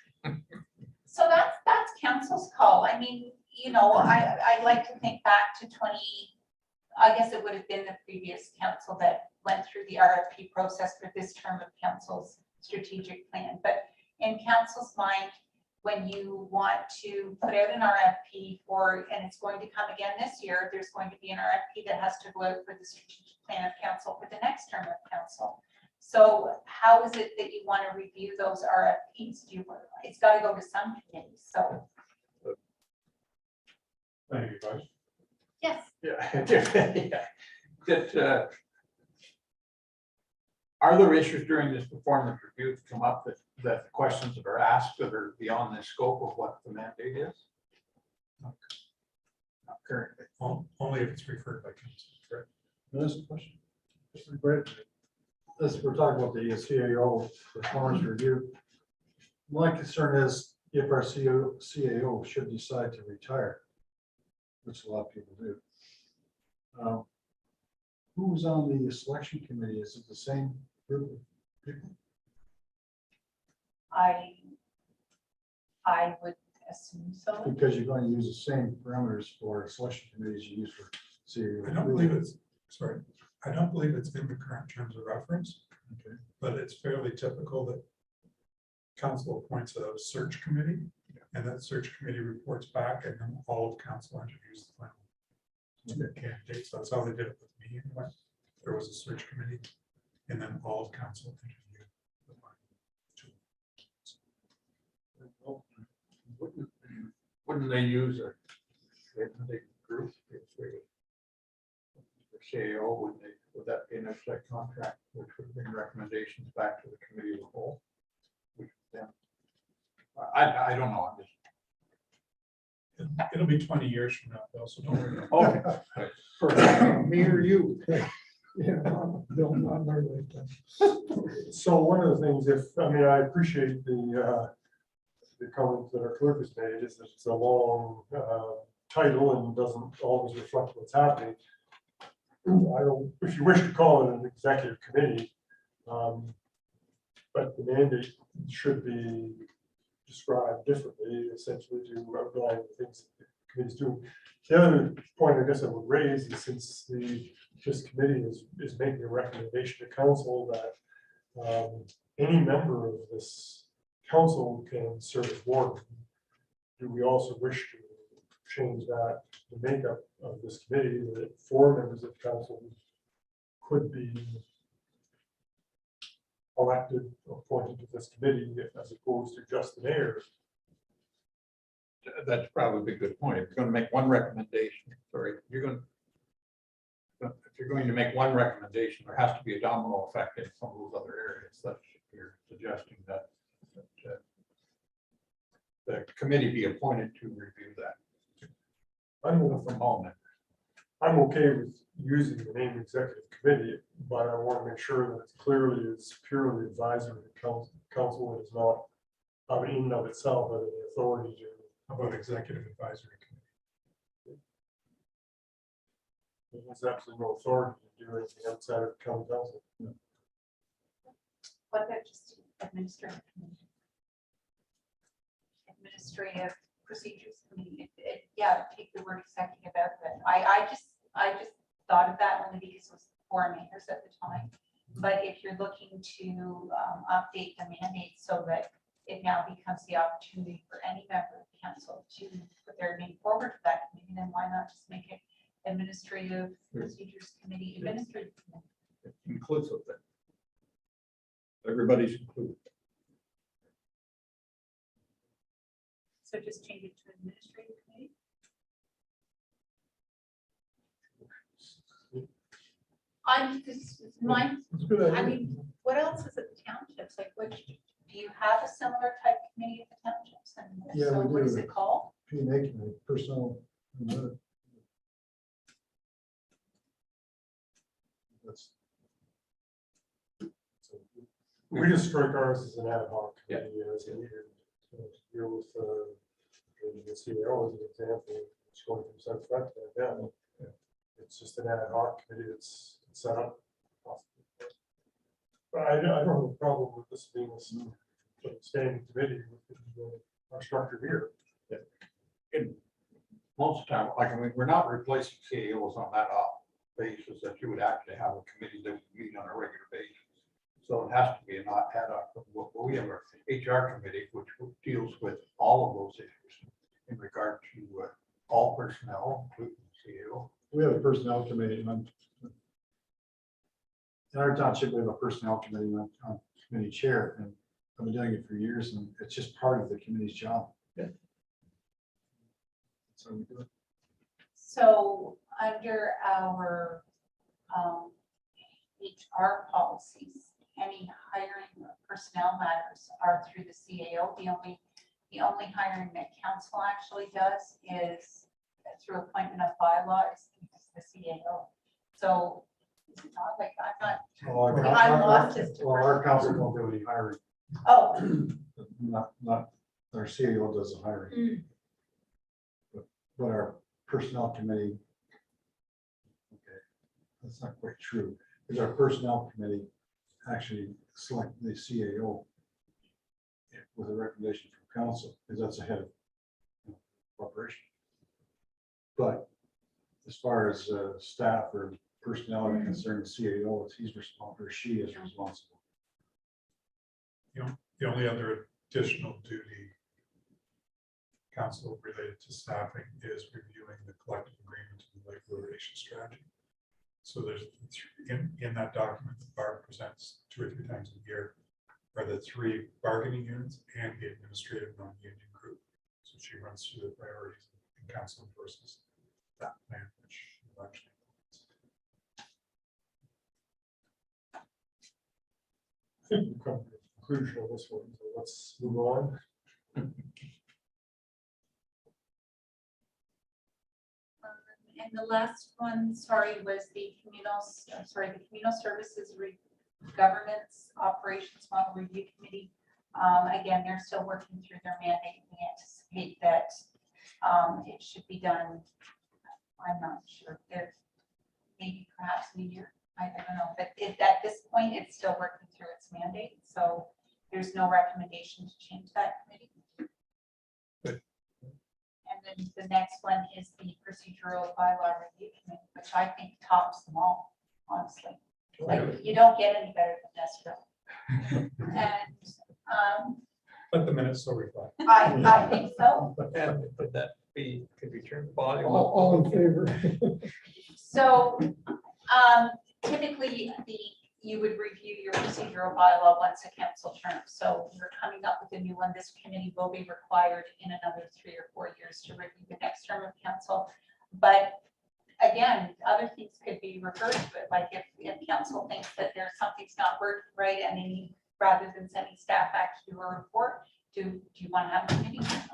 So that's council's call. I mean, I like to think back to I guess it would have been the previous council that went through the RFP process for this term of council's strategic plan. But in council's mind, when you want to put out an RFP for, and it's going to come again this year, there's going to be an RFP that has to go out for the strategic plan of council for the next term of council. So how is it that you want to review those RFPs? It's got to go to some committee, so. Thank you, guys. Yes. Yeah. That, are there issues during this performance review that come up that the questions that are asked that are beyond the scope of what the mandate is? Not currently. Only if it's referred by council. Correct. That's the question. Great. This, we're talking about the CAO performance review. My concern is if our CAO should decide to retire, which a lot of people do. Who was on the selection committee? Is it the same group of people? I would assume so. Because you're going to use the same parameters for selection committees you use for CAO. I don't believe it's, sorry, I don't believe it's in the current terms of reference, Okay. but it's fairly typical that council appoints a search committee, and that search committee reports back, and then all of council interviews the final two candidates. So that's how they did it with me anyway. There was a search committee, and then all of council interviewed the final two. Wouldn't they use a group? CAO, would that be an extra contract, which would bring recommendations back to the committee of the whole? I don't know. It'll be 20 years from now, Bill, so don't worry. Okay. For me or you. Yeah, Bill, not in our lifetime. So one of the things, I appreciate the comments that our clerk has made, is that it's a long title and doesn't always reflect what's happening. If you wish to call it an executive committee, but the mandate should be described differently, essentially to outline the things that the committee's doing. The other point I guess I would raise is since this committee is making a recommendation to council that any member of this council can serve as warden, do we also wish to change that, the makeup of this committee, that 4 members of council could be elected or appointed to this committee as opposed to just the mayor? That's probably a good point. If you're going to make one recommendation, if you're going to make one recommendation, there has to be a domino effect in some of those other areas. That you're suggesting that the committee be appointed to review that. I'm From all members. I'm okay with using the name executive committee, but I want to make sure that it's clearly is purely advisory to council. It is not in and of itself any authority to. How about executive advisory committee? There's absolutely no authority to do anything outside of county council. What about just administrative procedures committee? Yeah, take the word executive out of it. I just thought of that only because it was 4 mayors at the time. But if you're looking to update the mandate so that it now becomes the opportunity for any member of the council to put their name forward to that committee, then why not just make it administrative procedures committee, administrative committee? It's inclusive. Everybody's included. So just change it to administrative committee. It's a good idea. I mean, what else is at the townships? Like, do you have a similar type committee at the townships? And if Yeah, so we what is do. it called? P&A committee, personnel. That's We just strike ours as an ad hoc Yeah. committee as needed. Deal with the CEO as an example, it's going from such that, yeah. It's just an ad hoc committee that's set up. But I don't have a problem with this being a standing committee with our structure here. In most of the time, we're not replacing CAOs on that basis that you would actually have a committee that would meet on a regular basis. So it has to be an ad hoc. We have our HR committee, which deals with all of those issues in regard to all personnel, including CEO. We have a personnel committee, and in our township, we have a personnel committee, and I'm committee chair, and I've been doing it for years, and it's just part of the committee's job. Yeah. So we do it. So under our HR policies, any hiring or personnel matters are through the CAO. The only hiring that council actually does is through appointment of bylaws, the CAO. So it's not like I'm not, Well, I'm lost as to. Well, our council don't do any hiring, Oh, not, our CEO does the hiring. But our personnel committee, okay, that's not quite true, because our personnel committee actually select the CAO with a recommendation from council, because that's the head of corporation. But as far as staff or personnel are concerned, the CAO, he's responsible, or she is responsible. The only other additional duty council related to staffing is reviewing the collective agreement and the labor relations strategy. So there's, in that document, the bar presents 2 or 3 times a year are the 3 bargaining units and the administrative non-union group. So she runs through the priorities and council versus that plan, which actually. I think we've come to the conclusion of this one, so let's move on. and the last one, sorry, was the communal services governance operations model review committee. Again, they're still working through their mandate. We anticipate that it should be done. I'm not sure if maybe perhaps in a year. I don't know, but at this point, it's still working through its mandate. So there's no recommendation to change that committee. Good. And then the next one is the procedural bylaw review committee, which I think tops them all, honestly. Like, you don't get any better than this, really. And Let the minutes so reflect. I think so. And would that be, could we turn the volume? All in favor? So typically, you would review your procedural bylaw once a council term. So we're coming up with a new one. This committee will be required in another 3 or 4 years to review the next term of council. But again, other things could be referred to it. Like if council thinks that there's something's not working right and they need, rather than sending staff back to do a report, do you want to have a committee? Just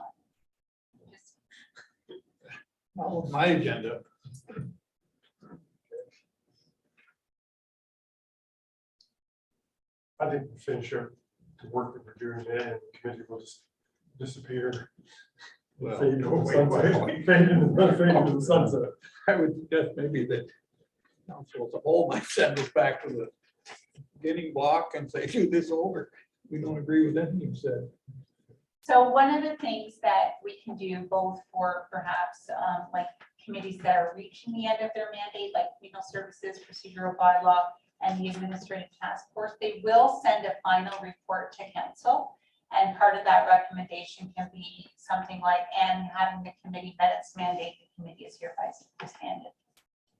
My agenda. I think we finish up the work that we're doing there, and the committee will just disappear. Well, Fade into the wait, sunset. wait. Fade into the sunset. I would suggest maybe that council as a whole might send us back to the beginning block and say, do this over. We don't agree with anything you said. So one of the things that we can do both for perhaps like committees that are reaching the end of their mandate, like communal services, procedural bylaw, and the administrative task force, they will send a final report to council. And part of that recommendation can be something like, and having the committee met its mandate, the committee is hereby disbanded.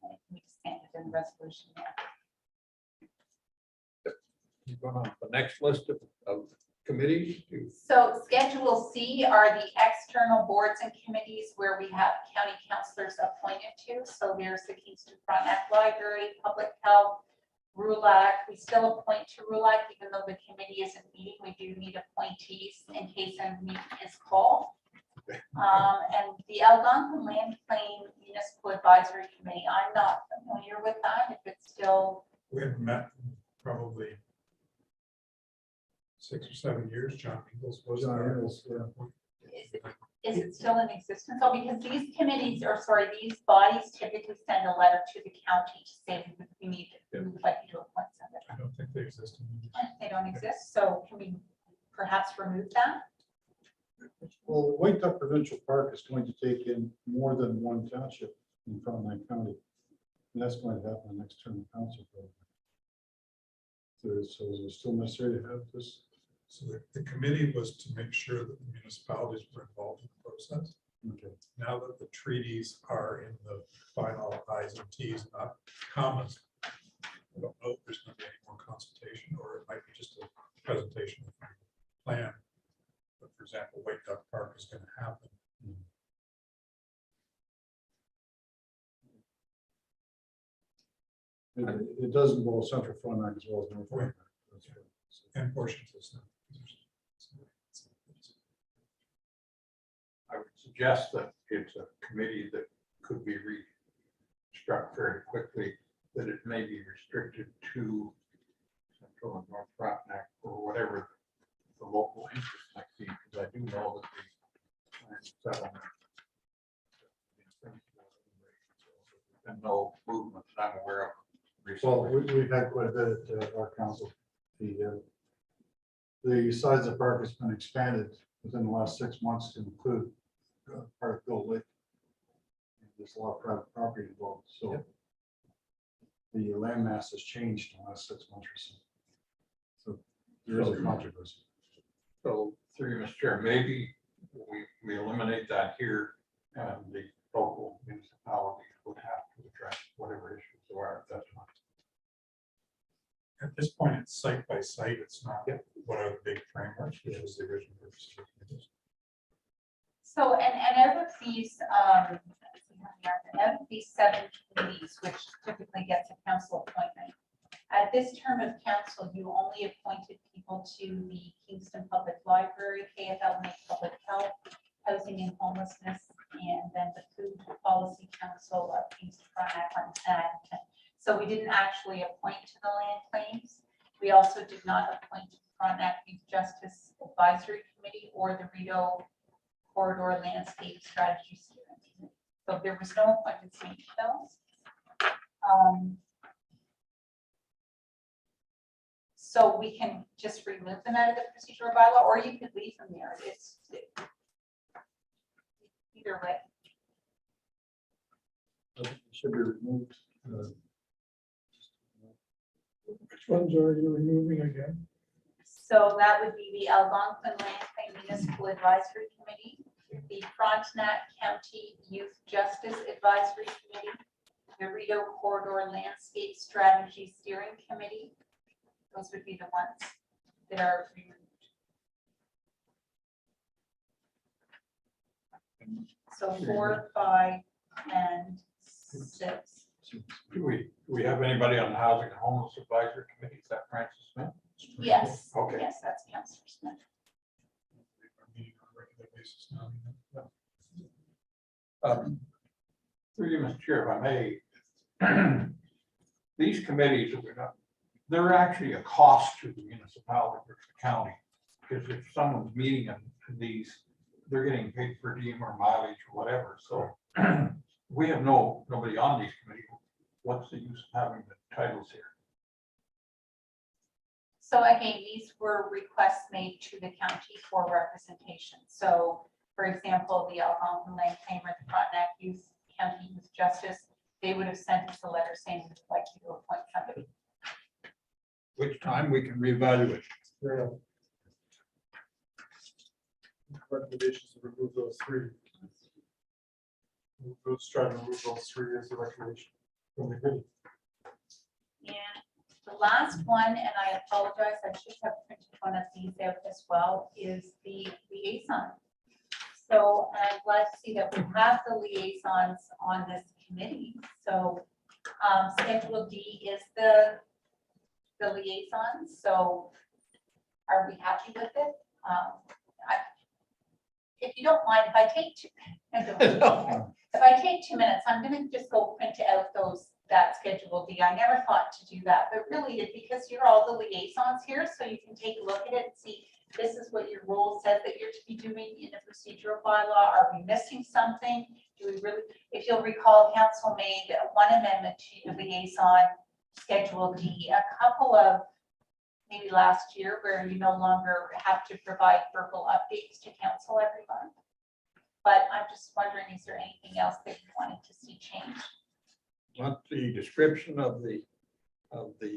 And it can be disbanded in the resolution there. You're going on the next list of committees. So Schedule C are the external boards and committees where we have county councillors appointed to. So there's the Kingston Frontenac Library, Public Health, RULAC. We still appoint to RULAC, even though the committee isn't meeting. We do need appointees in case a meeting is called. And the Algonquin Land Claim Municipal Advisory Committee, I'm not familiar with that. If it's still, We haven't met in probably 6 or 7 years. John Ingles was. John our- Ingles, yeah. is it still in existence? Oh, because these committees, or sorry, these bodies typically send a letter to the county to say we need, we would like you to appoint somebody. I don't think they exist. They don't exist, so can we perhaps remove that? Well, White Duck Provincial Park is going to take in more than one township in Frontenac County. And that's going to happen in the next term of council. So is it still necessary to have this? So the committee was to make sure that the municipalities were involved in the process. Okay. Now that the treaties are in the final I's and T's, not commas, I don't know if there's going to be any more consultation, or it might be just a presentation of the plan. But for example, White Duck Park is going to happen. It does involve Central Frontenac as well as North Frontenac. That's right. And portions of some. I would suggest that it's a committee that could be restructured very quickly, that it may be restricted to Central and North Frontenac or whatever the local interest might be, because I do know that the land settlement. And no movement that I'm aware of. Well, recently. we've had quite a bit at our council. The size of the park has been expanded within the last 6 months to include part of Bill Lake. There's a lot of private property involved, so the land mass has changed in the last 6 months or so. So there is a controversy. So through you, Mr. Chair, maybe we eliminate that here and the local municipalities would have to address whatever issues there are at that time. At this point, it's site by site. It's not what are the big frameworks, which was the original purpose of the committee. So, and out of these, out of these 7 committees, which typically gets a council appointment, at this term of council, you only appointed people to the Kingston Public Library, KFLMA Public Health, Housing and Homelessness, and then the Food Policy Council of Kingston Frontenac on Paddington. So we didn't actually appoint to the land claims. We also did not appoint to the Frontenac Youth Justice Advisory Committee or the Rideau Corridor Landscape Strategy Steering Committee. So there was no appointments made to those. So we can just remove them out of the procedural bylaw, or you could leave them there. It's either way. It should be removed. Which ones are you removing again? So that would be the Algonquin Land Claim Municipal Advisory Committee, the Frontenac County Youth Justice Advisory Committee, the Rideau Corridor Landscape Strategy Steering Committee. Those would be the ones that are removed. So 4, 5, and 6. Do we have anybody on the Housing and Homeless Advisory Committee? Is that Francis Smith? Yes, Okay. yes, that's Councillor Smith. We're meeting on a regular basis now. Through you, Mr. Chair, if I may, these committees, they're actually a cost to the municipality or the county. Because if someone's meeting in these, they're getting paid per diem or mileage or whatever. So we have nobody on these committees. What's the use of having the titles here? So again, these were requests made to the county for representation. So for example, the Algonquin Land Claim or the Frontenac Youth County Youth Justice, they would have sent us a letter saying we'd like you to appoint somebody. Which time we can reevaluate. Fair enough. Recommendations to remove those 3. Let's try to remove those 3 as a recommendation from the committee. And the last one, and I apologize, I should have printed one of these out as well, is the liaison. So I'm glad to see that we have the liaisons on this committee. So Schedule D is the liaison. So are we happy with it? If you don't mind, if I take 2 minutes, I'm going to just go print out that Schedule D. I never thought to do that, but really it's because you're all the liaisons here, so you can take a look at it and see this is what your role says that you're to be doing in a procedural bylaw. Are we missing something? Do we really? If you'll recall, council made one amendment to the liaison Schedule D a couple of maybe last year, where you no longer have to provide verbal updates to council every month. But I'm just wondering, is there anything else that you wanted to see changed? Want the description of the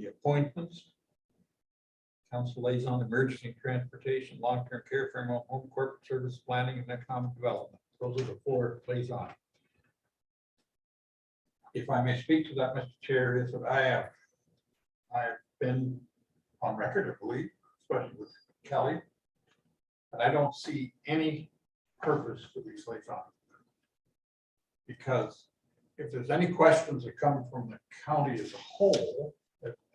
appointments? council liaison, emergency transportation, long-term care, Fairmont home, corporate service, planning and economic development. Those are the 4 liaison. If I may speak to that, Mr. Chair, is that I have been on record, I believe, especially with Kelly, and I don't see any purpose to these liaison. Because if there's any questions that come from the county as a whole,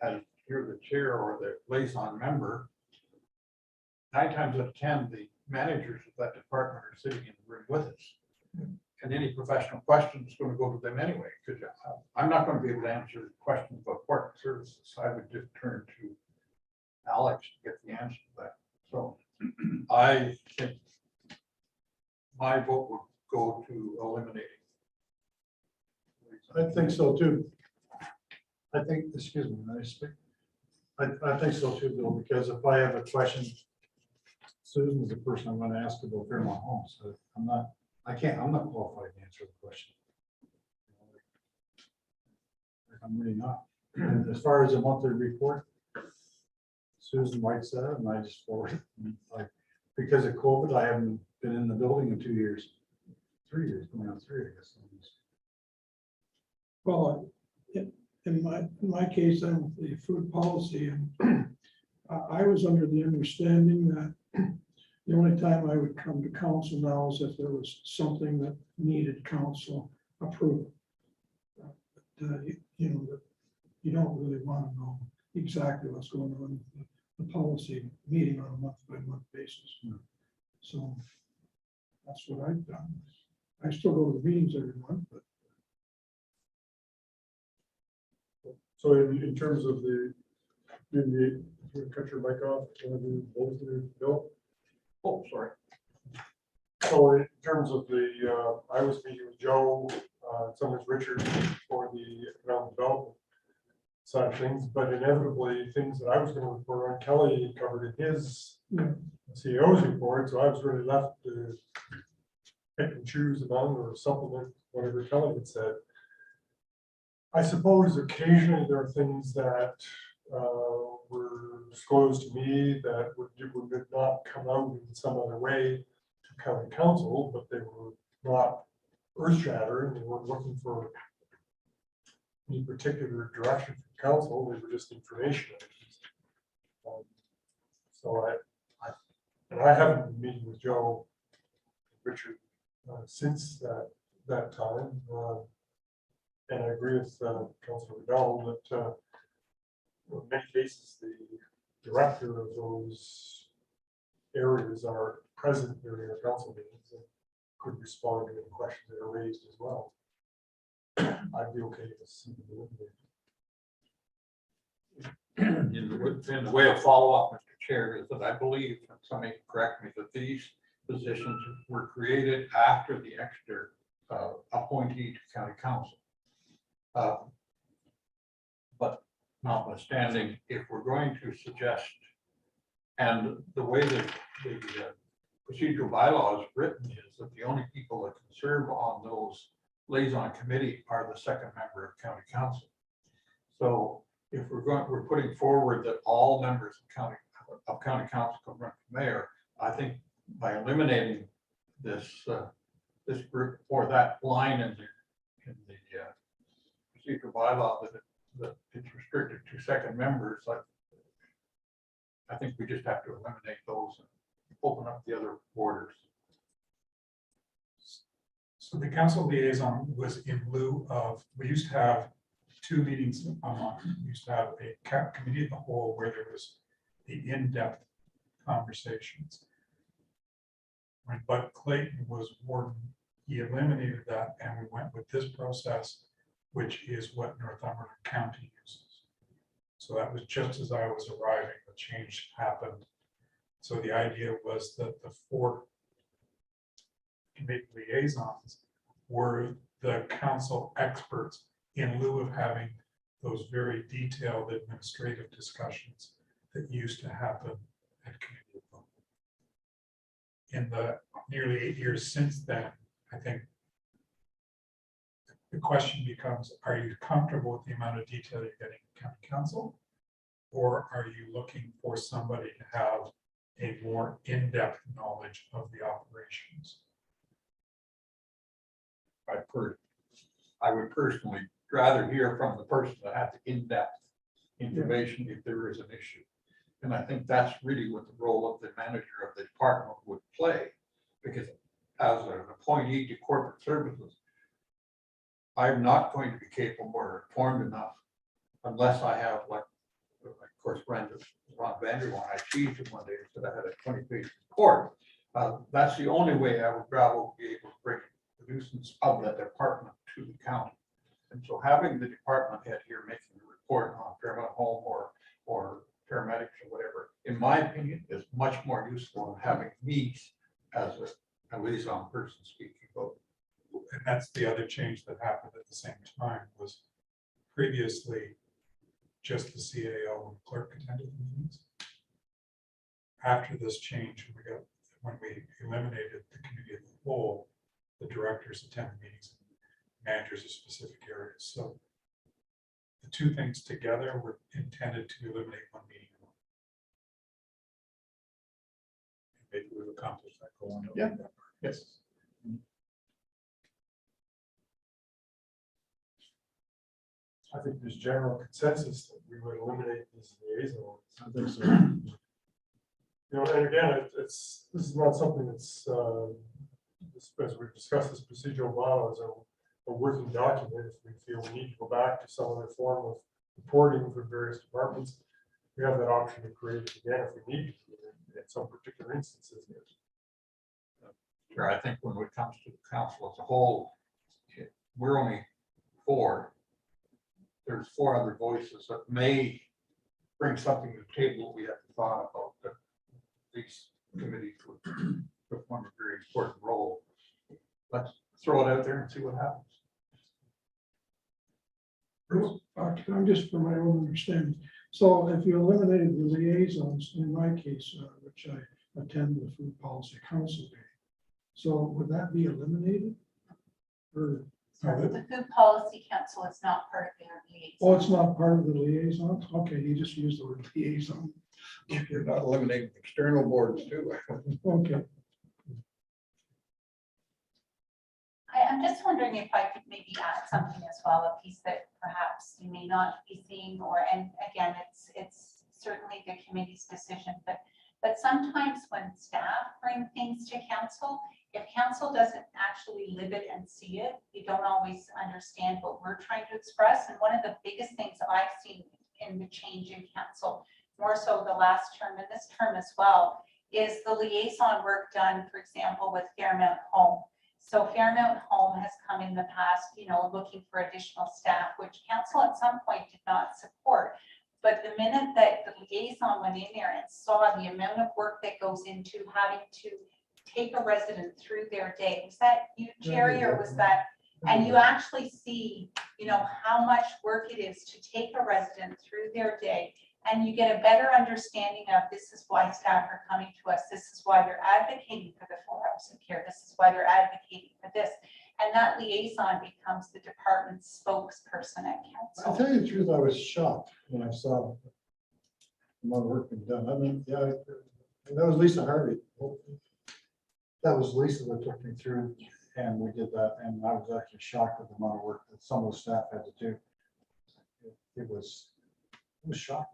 as you're the chair or the liaison member, 9 times out of 10, the managers of that department are sitting in the room with us. And any professional question is going to go to them anyway, because I'm not going to be able to answer the question about corporate services. I would just turn to Alex to get the answer to that. So I think my vote would go to eliminating. I think so too. I think, excuse me, may I speak? I think so too, Bill, because if I have a question, Susan's the person I'm gonna ask about Fairmont Homes. So I'm not qualified to answer the question. I'm really not. And as far as the monthly report, Susan White said it, and I just forwarded, like, because of COVID, I haven't been in the building in 2 years. 3 years, going on 3, I guess. Well, in my case, I'm with the food policy, and I was under the understanding that the only time I would come to council now is if there was something that needed council approval. You know, that you don't really want to know exactly what's going on with the policy meeting on a month-by-month basis. So that's what I've done. I still go to the meetings every month, but So in terms of cut your mic off, Bill? Oh, sorry. So in terms of I was meeting with Joe, sometimes Richard for the economic development side of things, but inevitably things that I was going to report on, Kelly covered in his CEO's report, so I was really left to pick and choose among or supplement whatever Kelly had said. I suppose occasionally there are things that were disclosed to me that would not come out in some other way to county council, but they were not earth shattering. They weren't looking for any particular direction from council. They were just information. So I haven't been meeting with Joe, Richard since that time. And I agree with Councilor Bell that in many cases, the director of those areas are present during our council meetings and could respond to any questions that are raised as well. I'd be okay with seeing In the way of follow-up, Mr. Chair, is that I believe, and somebody can correct me, that these positions were created after the extra appointee to county council. But notwithstanding, if we're going to suggest, and the way that the procedural bylaw is written is that the only people that can serve on those liaison committee are the second member of county council. So if we're putting forward that all members of county council can run for mayor, I think by eliminating this this group or that line in the procedural bylaw that it's restricted to second members, I think we just have to eliminate those and open up the other borders. So the council liaison was in lieu of, we used to have 2 meetings a month. We used to have a committee of the whole where there was the in-depth conversations. When Bud Clayton was warden, he eliminated that and we went with this process, which is what Northumberland County uses. So that was just as I was arriving, the change happened. So the idea was that the 4 committee liaisons were the council experts in lieu of having those very detailed administrative discussions that used to happen at committee of the whole. In the nearly 8 years since then, I think the question becomes, are you comfortable with the amount of detail you're getting in county council? Or are you looking for somebody to have a more in-depth knowledge of the operations? I would personally rather hear from the person that has the in-depth information if there is an issue. And I think that's really what the role of the manager of the department would play, because as an appointee to corporate services, I'm not going to be capable or informed enough unless I have, like, of course, Ron Vanderwan, I cheated him one day and said I had a 20-page report. That's the only way I would rather be able to bring the nuisance of that department to the county. And so having the department head here making a report on Fairmount Home or paramedics or whatever, in my opinion, is much more useful than having me as a liaison person speaking about. And that's the other change that happened at the same time, was previously just the CAO and clerk attended the meetings. After this change, when we eliminated the committee of the whole, the directors attend the meetings, managers of specific areas. So the two things together were intended to eliminate one meeting. Maybe we've accomplished that goal. Yeah. Yes. I think there's general consensus that we would eliminate these liaisons. I think so. You know, and again, this is not something that's, as we've discussed, this procedural bylaw is a working document. If we feel we need to go back to some other form of reporting for various departments, we have that option to create it again if we need to in some particular instances. Sure, I think when it comes to the council as a whole, we're only 4. There's 4 other voices that may bring something to the table we haven't thought about, but these committees would perform a very important role. Let's throw it out there and see what happens. I'm just for my own understanding. So if you eliminated the liaisons, in my case, which I attend the Food Policy Council meeting, so would that be eliminated? Or, The Food Policy Council is not part of their liaison. oh, it's not part of the liaisons? Okay, you just used the word liaison. You're not eliminating external boards too. Okay. I'm just wondering if I could maybe add something as well, a piece that perhaps you may not be seeing, and again, it's certainly the committee's decision, but sometimes when staff bring things to council, if council doesn't actually live it and see it, you don't always understand what we're trying to express. And one of the biggest things I've seen in the change in council, more so the last term and this term as well, is the liaison work done, for example, with Fairmount Home. So Fairmount Home has come in the past, looking for additional staff, which council at some point did not support. But the minute that the liaison went in there and saw the amount of work that goes into having to take a resident through their day, was that you, Jerry, or was that? And you actually see, how much work it is to take a resident through their day. And you get a better understanding of this is why staff are coming to us. This is why they're advocating for the 4 hours of care. This is why they're advocating for this. And that liaison becomes the department's spokesperson at I'll council. tell you the truth, I was shocked when I saw the amount of work being done. I mean, yeah, and that was Lisa Harvey. That was Lisa that took me through, and we did that, and I was actually shocked with the amount of work that some of the staff had to do. It was shocking.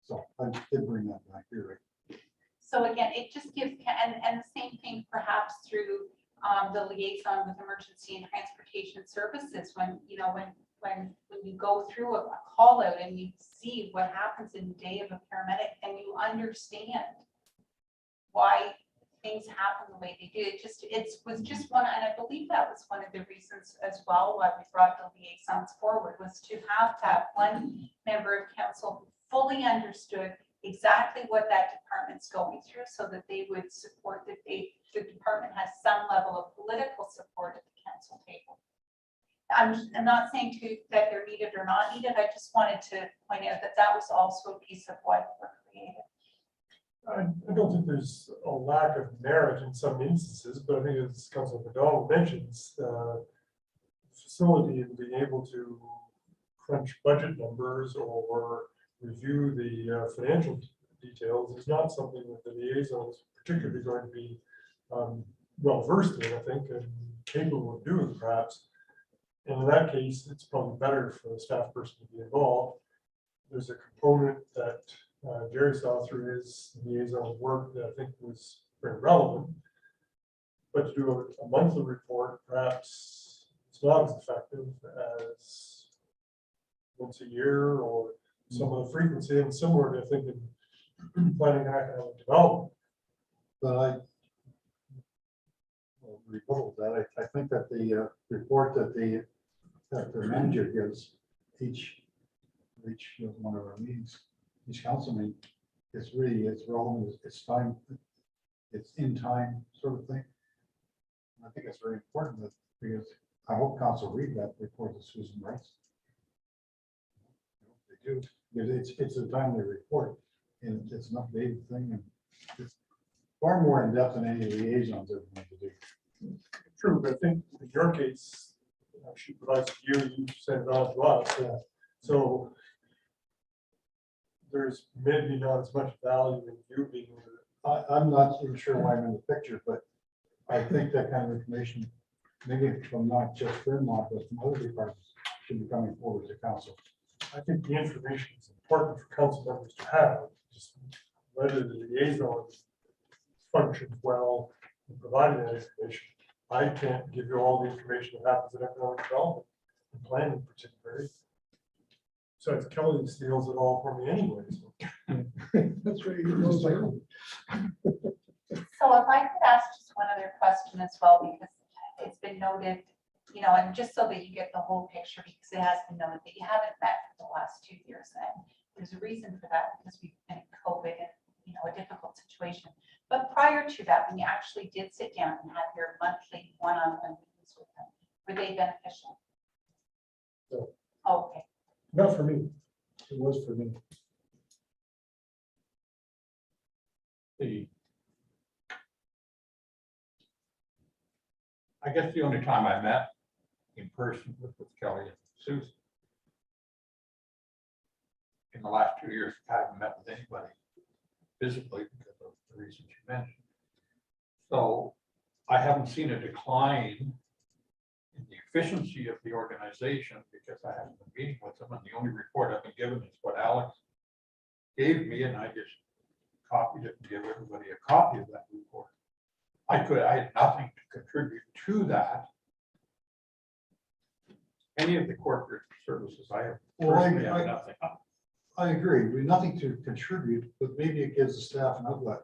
So I did bring that back, you're right. So again, it just gives, and the same thing perhaps through the liaison with emergency and transportation services, when you go through a call out and you see what happens in the day of a paramedic and you understand why things happen the way they do. It was just one, and I believe that was one of the reasons as well why we brought the liaisons forward, was to have that one member of council who fully understood exactly what that department's going through, so that they would support that the department has some level of political support at the council table. I'm not saying that they're needed or not needed. I just wanted to point out that was also a piece of why they were created. I don't think there's a lack of merit in some instances, but I think as Councilor McDonald mentions, facility and being able to crunch budget numbers or review the financial details is not something that the liaison is particularly going to be well versed in, I think, and capable of doing perhaps. And in that case, it's probably better for the staff person to be involved. There's a component that Jerry saw through his liaison work that I think was very relevant. But to do a monthly report, perhaps it's not as effective as once a year or some of the frequency, and similar to, I think, in planning and economic development. But well, rebuttal that, I think that the report that the manager gives each one of our meetings, each council meeting, it's relevant, it's time, it's in time sort of thing. I think it's very important that, because I hope council read that report that Susan writes. They do, because it's a timely report, and it's an updated thing, and it's far more in depth than any liaisons ever going to do. True, but I think in your case, she provides a year, you send it on to us. So there's maybe not as much value in you being. I'm not even sure why I'm in the picture, but I think that kind of information, maybe from not just Fairmont, but from other departments, should be coming forward to council. I think the information is important for council members to have, just whether the liaison functions well in providing that information. I can't give you all the information that happens in economic development and planning particularly. So it's Kelly that steals it all from me anyways. That's right. He knows that. So if I could ask just one other question as well, because it's been noted, you know, and just so that you get the whole picture, because it has been noted that you haven't met for the last 2 years. And there's a reason for that, because we've been in COVID and, you know, a difficult situation. But prior to that, when you actually did sit down and have your monthly one-on-one meetings with them, were they beneficial? No. Okay. Not for me. It was for me. I guess the only time I met in person was with Kelly and Susan. In the last 2 years, I haven't met with anybody physically because of the reasons you mentioned. So I haven't seen a decline in the efficiency of the organization because I haven't been meeting with them. And the only report I've been given is what Alex gave me, and I just copied it and gave everybody a copy of that report. I had nothing to contribute to that. Any of the corporate services I have. Well, personally have nothing. I agree, we have nothing to contribute, but maybe it gives the staff an outlet.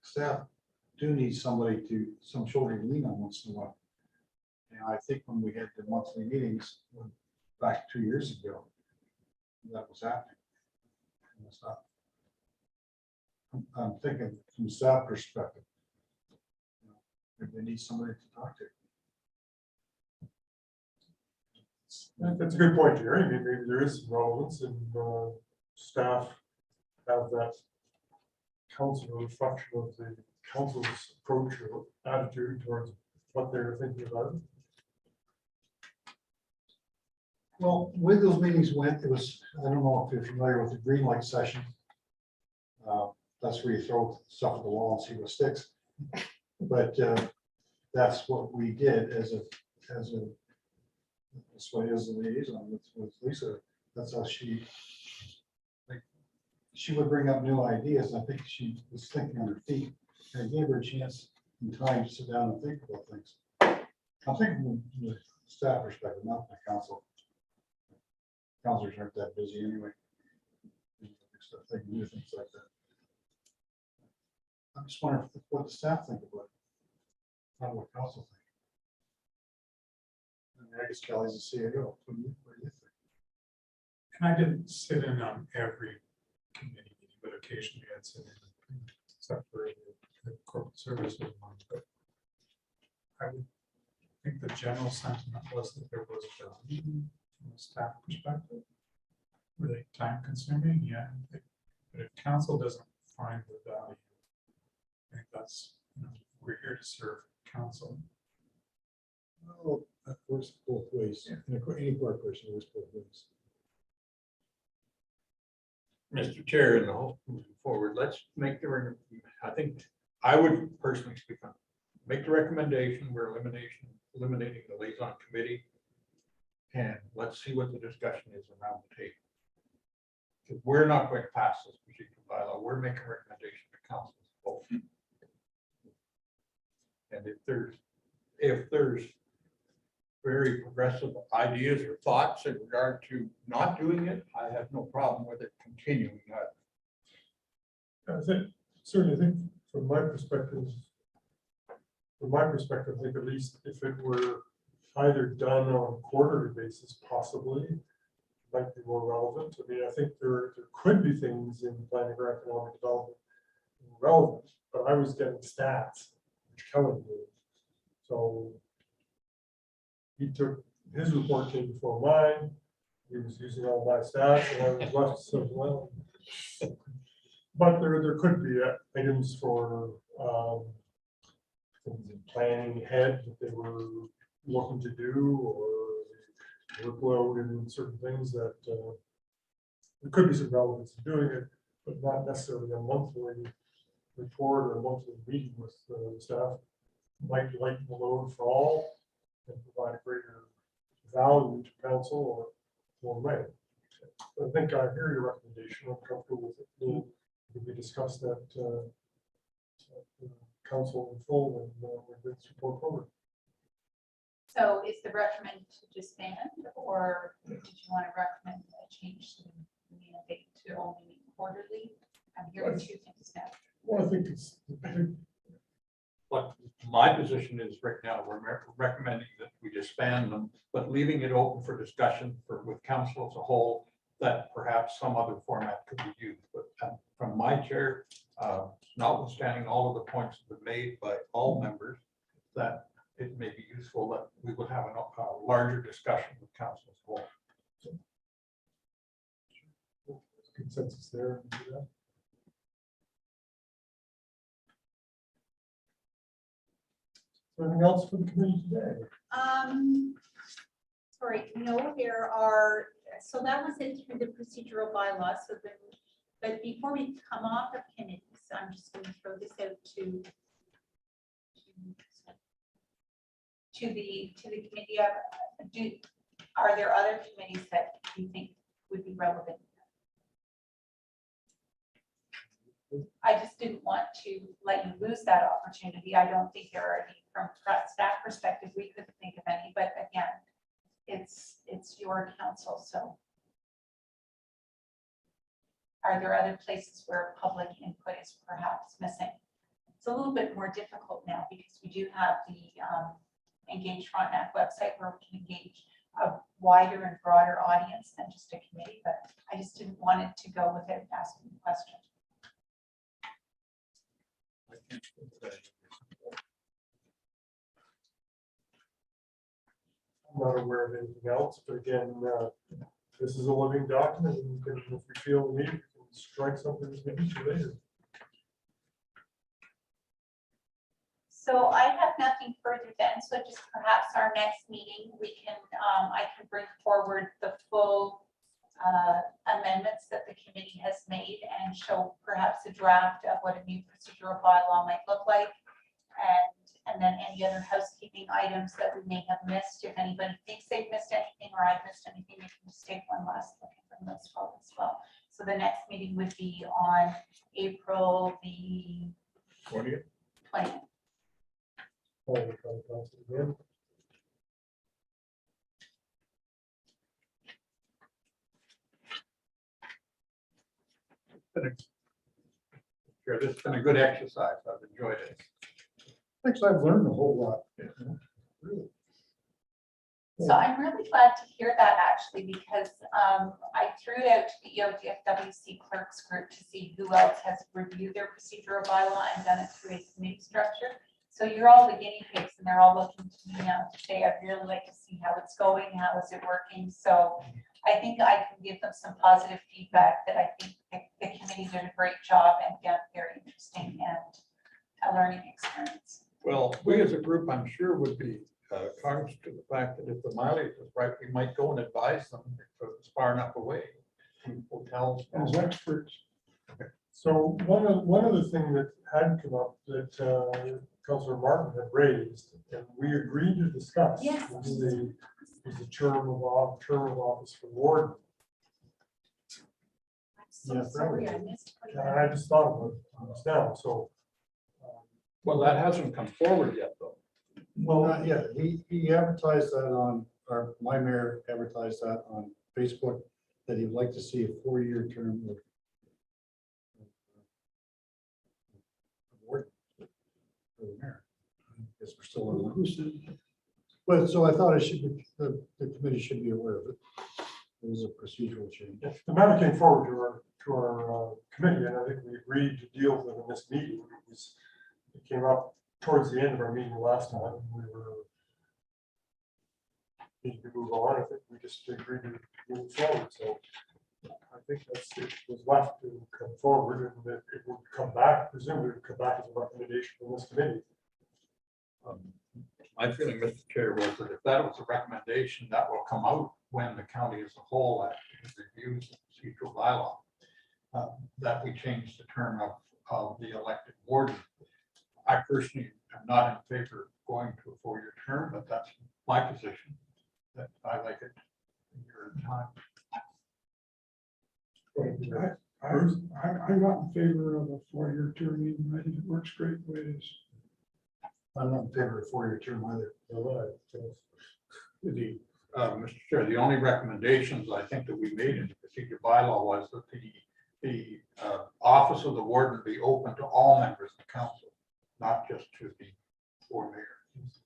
Staff do need some shoulder to lean on once in a while. And I think when we had the monthly meetings back 2 years ago, that was happening. And it's not- I'm thinking from staff perspective. If they need somebody to talk to. That's a good point, Jerry. Maybe there is some relevance and staff have that council reflection of the council's approach or attitude towards what they're thinking about. Well, the way those meetings went, it was, I don't know if you're familiar with the green light session. That's where you throw stuff at the wall and see what sticks. But that's what we did as a this way as a liaison with Lisa. That's how she would bring up new ideas. I think she was thinking on her feet, and it gave her a chance and time to sit down and think about things. I'm thinking from the staff perspective, not the council. Councilors aren't that busy anyway. They can do things like that. I'm just wondering what the staff think about it. Not what council think. I mean, I guess Kelly's the CAO. What do you think? And I didn't sit in on every committee meeting, but occasionally I'd sit in, except for the corporate services one. But I would think the general sentiment was that there was value from a staff perspective. Were they time consuming? Yeah. But if council doesn't find the value, I think that's, we're here to serve council. Well, works both ways. In any corporation, it works both ways. Mr. Chair, and the whole moving forward, let's make the, I think, I would personally speak on, make the recommendation, we're eliminating the liaison committee. And let's see what the discussion is around the table. Because we're not going to pass this procedural bylaw, we're making a recommendation to council as a whole. And if there's very progressive ideas or thoughts in regard to not doing it, I have no problem with it continuing. I think, certainly, I think from my perspective, I think at least if it were either done on a quarterly basis, possibly, might be more relevant. I mean, I think there could be things in planning or economic development relevant, but I was getting stats, which Kelly did. So he took, his report came before mine, he was using all my stats, and I was left so well. But there could be items for things in planning ahead that they were looking to do, or workload and certain things that there could be some relevance in doing it, but not necessarily a monthly report or a monthly meeting with staff. Might lighten the load for all and provide a greater value to council or way. I think I hear your recommendation. I'm comfortable with it. We'll be discussed that council in full and with this report forward. So is the recommend to disband, or did you want to recommend a change to the meeting date to only meet quarterly? I'm hearing two things now. Well, I think But my position is right now, we're recommending that we disband them, but leaving it open for discussion with council as a whole, that perhaps some other format could be used. But from my chair, notwithstanding all of the points that have been made by all members, that it may be useful that we would have a larger discussion with council as a whole. consensus there. Anything else for the committee today? Sorry, no, there are, so that was it through the procedural bylaws, so then, but before we come off of committees, I'm just going to throw this out to the committee. Are there other committees that you think would be relevant? I just didn't want to let you lose that opportunity. I don't think there are any, from staff perspective, we couldn't think of any, but again, it's your council, so. Are there other places where public input is perhaps missing? It's a little bit more difficult now because we do have the Engage Frontenac website where we can engage a wider and broader audience than just a committee, but I just didn't want it to go without asking a question. I'm not aware of anything else, but again, this is a living document, and if we feel the need, we can strike something as maybe too later. So I have nothing further then, so just perhaps our next meeting, we can, I can bring forward the full amendments that the committee has made and show perhaps a draft of what a new procedural bylaw might look like. And then any other housekeeping items that we may have missed. If anybody thinks they've missed anything or I've missed anything, we can just take one last look at them as well. So the next meeting would be on April the 20th. 20th. Again. Sure, this has been a good exercise. I've enjoyed it. Thanks, I've learned a whole lot. Really. So I'm really glad to hear that actually, because I threw it out to the EODFWC clerks group to see who else has reviewed their procedural bylaw and done it through a committee structure. So you're all the guinea pigs and they're all looking to me now to say, I'd really like to see how it's going, how is it working? So I think I can give them some positive feedback that I think the committee did a great job and again, very interesting and a learning experience. Well, we as a group, I'm sure would be comes to the fact that if the mileage is right, we might go and advise them if it's far enough away from hotels. As experts. So one of the things that had come up that Councillor Martin had raised, and we agreed to discuss, Yes. was the term of office for warden. I'm so Yeah, sorry, I certainly. missed. And I just thought of it just now, so. Well, that hasn't come forward yet, though. Well, not yet. He advertised that on, or my mayor advertised that on Facebook, that he'd like to see a 4-year term of warden for the mayor. I guess we're still on. Who said? But so I thought it should be, the committee should be aware of it. It was a procedural change. If the matter came forward to our committee, and I think we agreed to deal with it in this meeting. It came up towards the end of our meeting last time, and we were needing to move on. I think we just agreed to move forward, so I think it was left to come forward, and that it would come back, presumably it would come back as a recommendation from this committee. My feeling, Mr. Chair, was that if that was a recommendation, that will come out when the county as a whole actually reviews the procedural bylaw. That we change the term of the elected warden. I personally am not in favor of going to a 4-year term, but that's my position, that I like it a year at a time. I'm not in favor of a 4-year term, even. I think it works great the way it is. I'm not in favor of 4-year term either. Mr. Chair, the only recommendations I think that we made in the procedure bylaw was that the office of the warden be open to all members of the council, not just to the 4 mayors.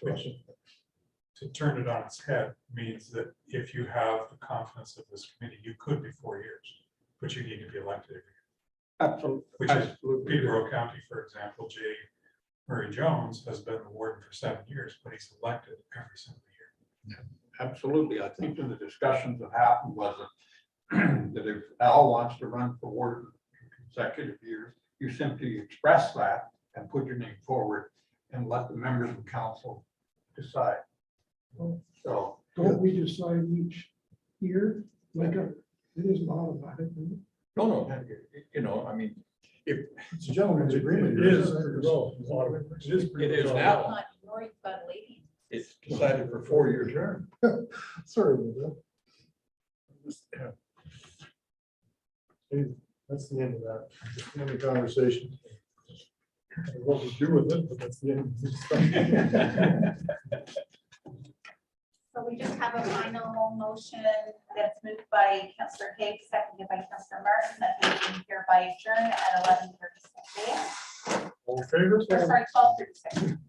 Which, to turn it on its head, means that if you have the confidence of this committee, you could be 4 years, but you need to be elected every year. Absolutely. Which is Peterborough County, for example, J. Murray Jones has been the warden for 7 years, but he's elected every single year. Absolutely. I think in the discussions that happened was that if Al wants to run for warden in consecutive years, you simply express that and put your name forward and let the members of council decide. So, Don't we decide each year? Like, it isn't automatic. Is it? no, you know, I mean, if It's a gentleman's agreement. It is. it is now, Not ignoring, you've got a lady. it's decided for 4-year term. Sorry about that. That's the end of that. End of the conversation. I don't know what to do with it, but that's the end of the discussion. So we just have a final motion that's moved by Councillor Haig, seconded by Councillor Martin, that the meeting hereby adjourn at 11:36 a.m. All in favor? Or sorry, 12:36.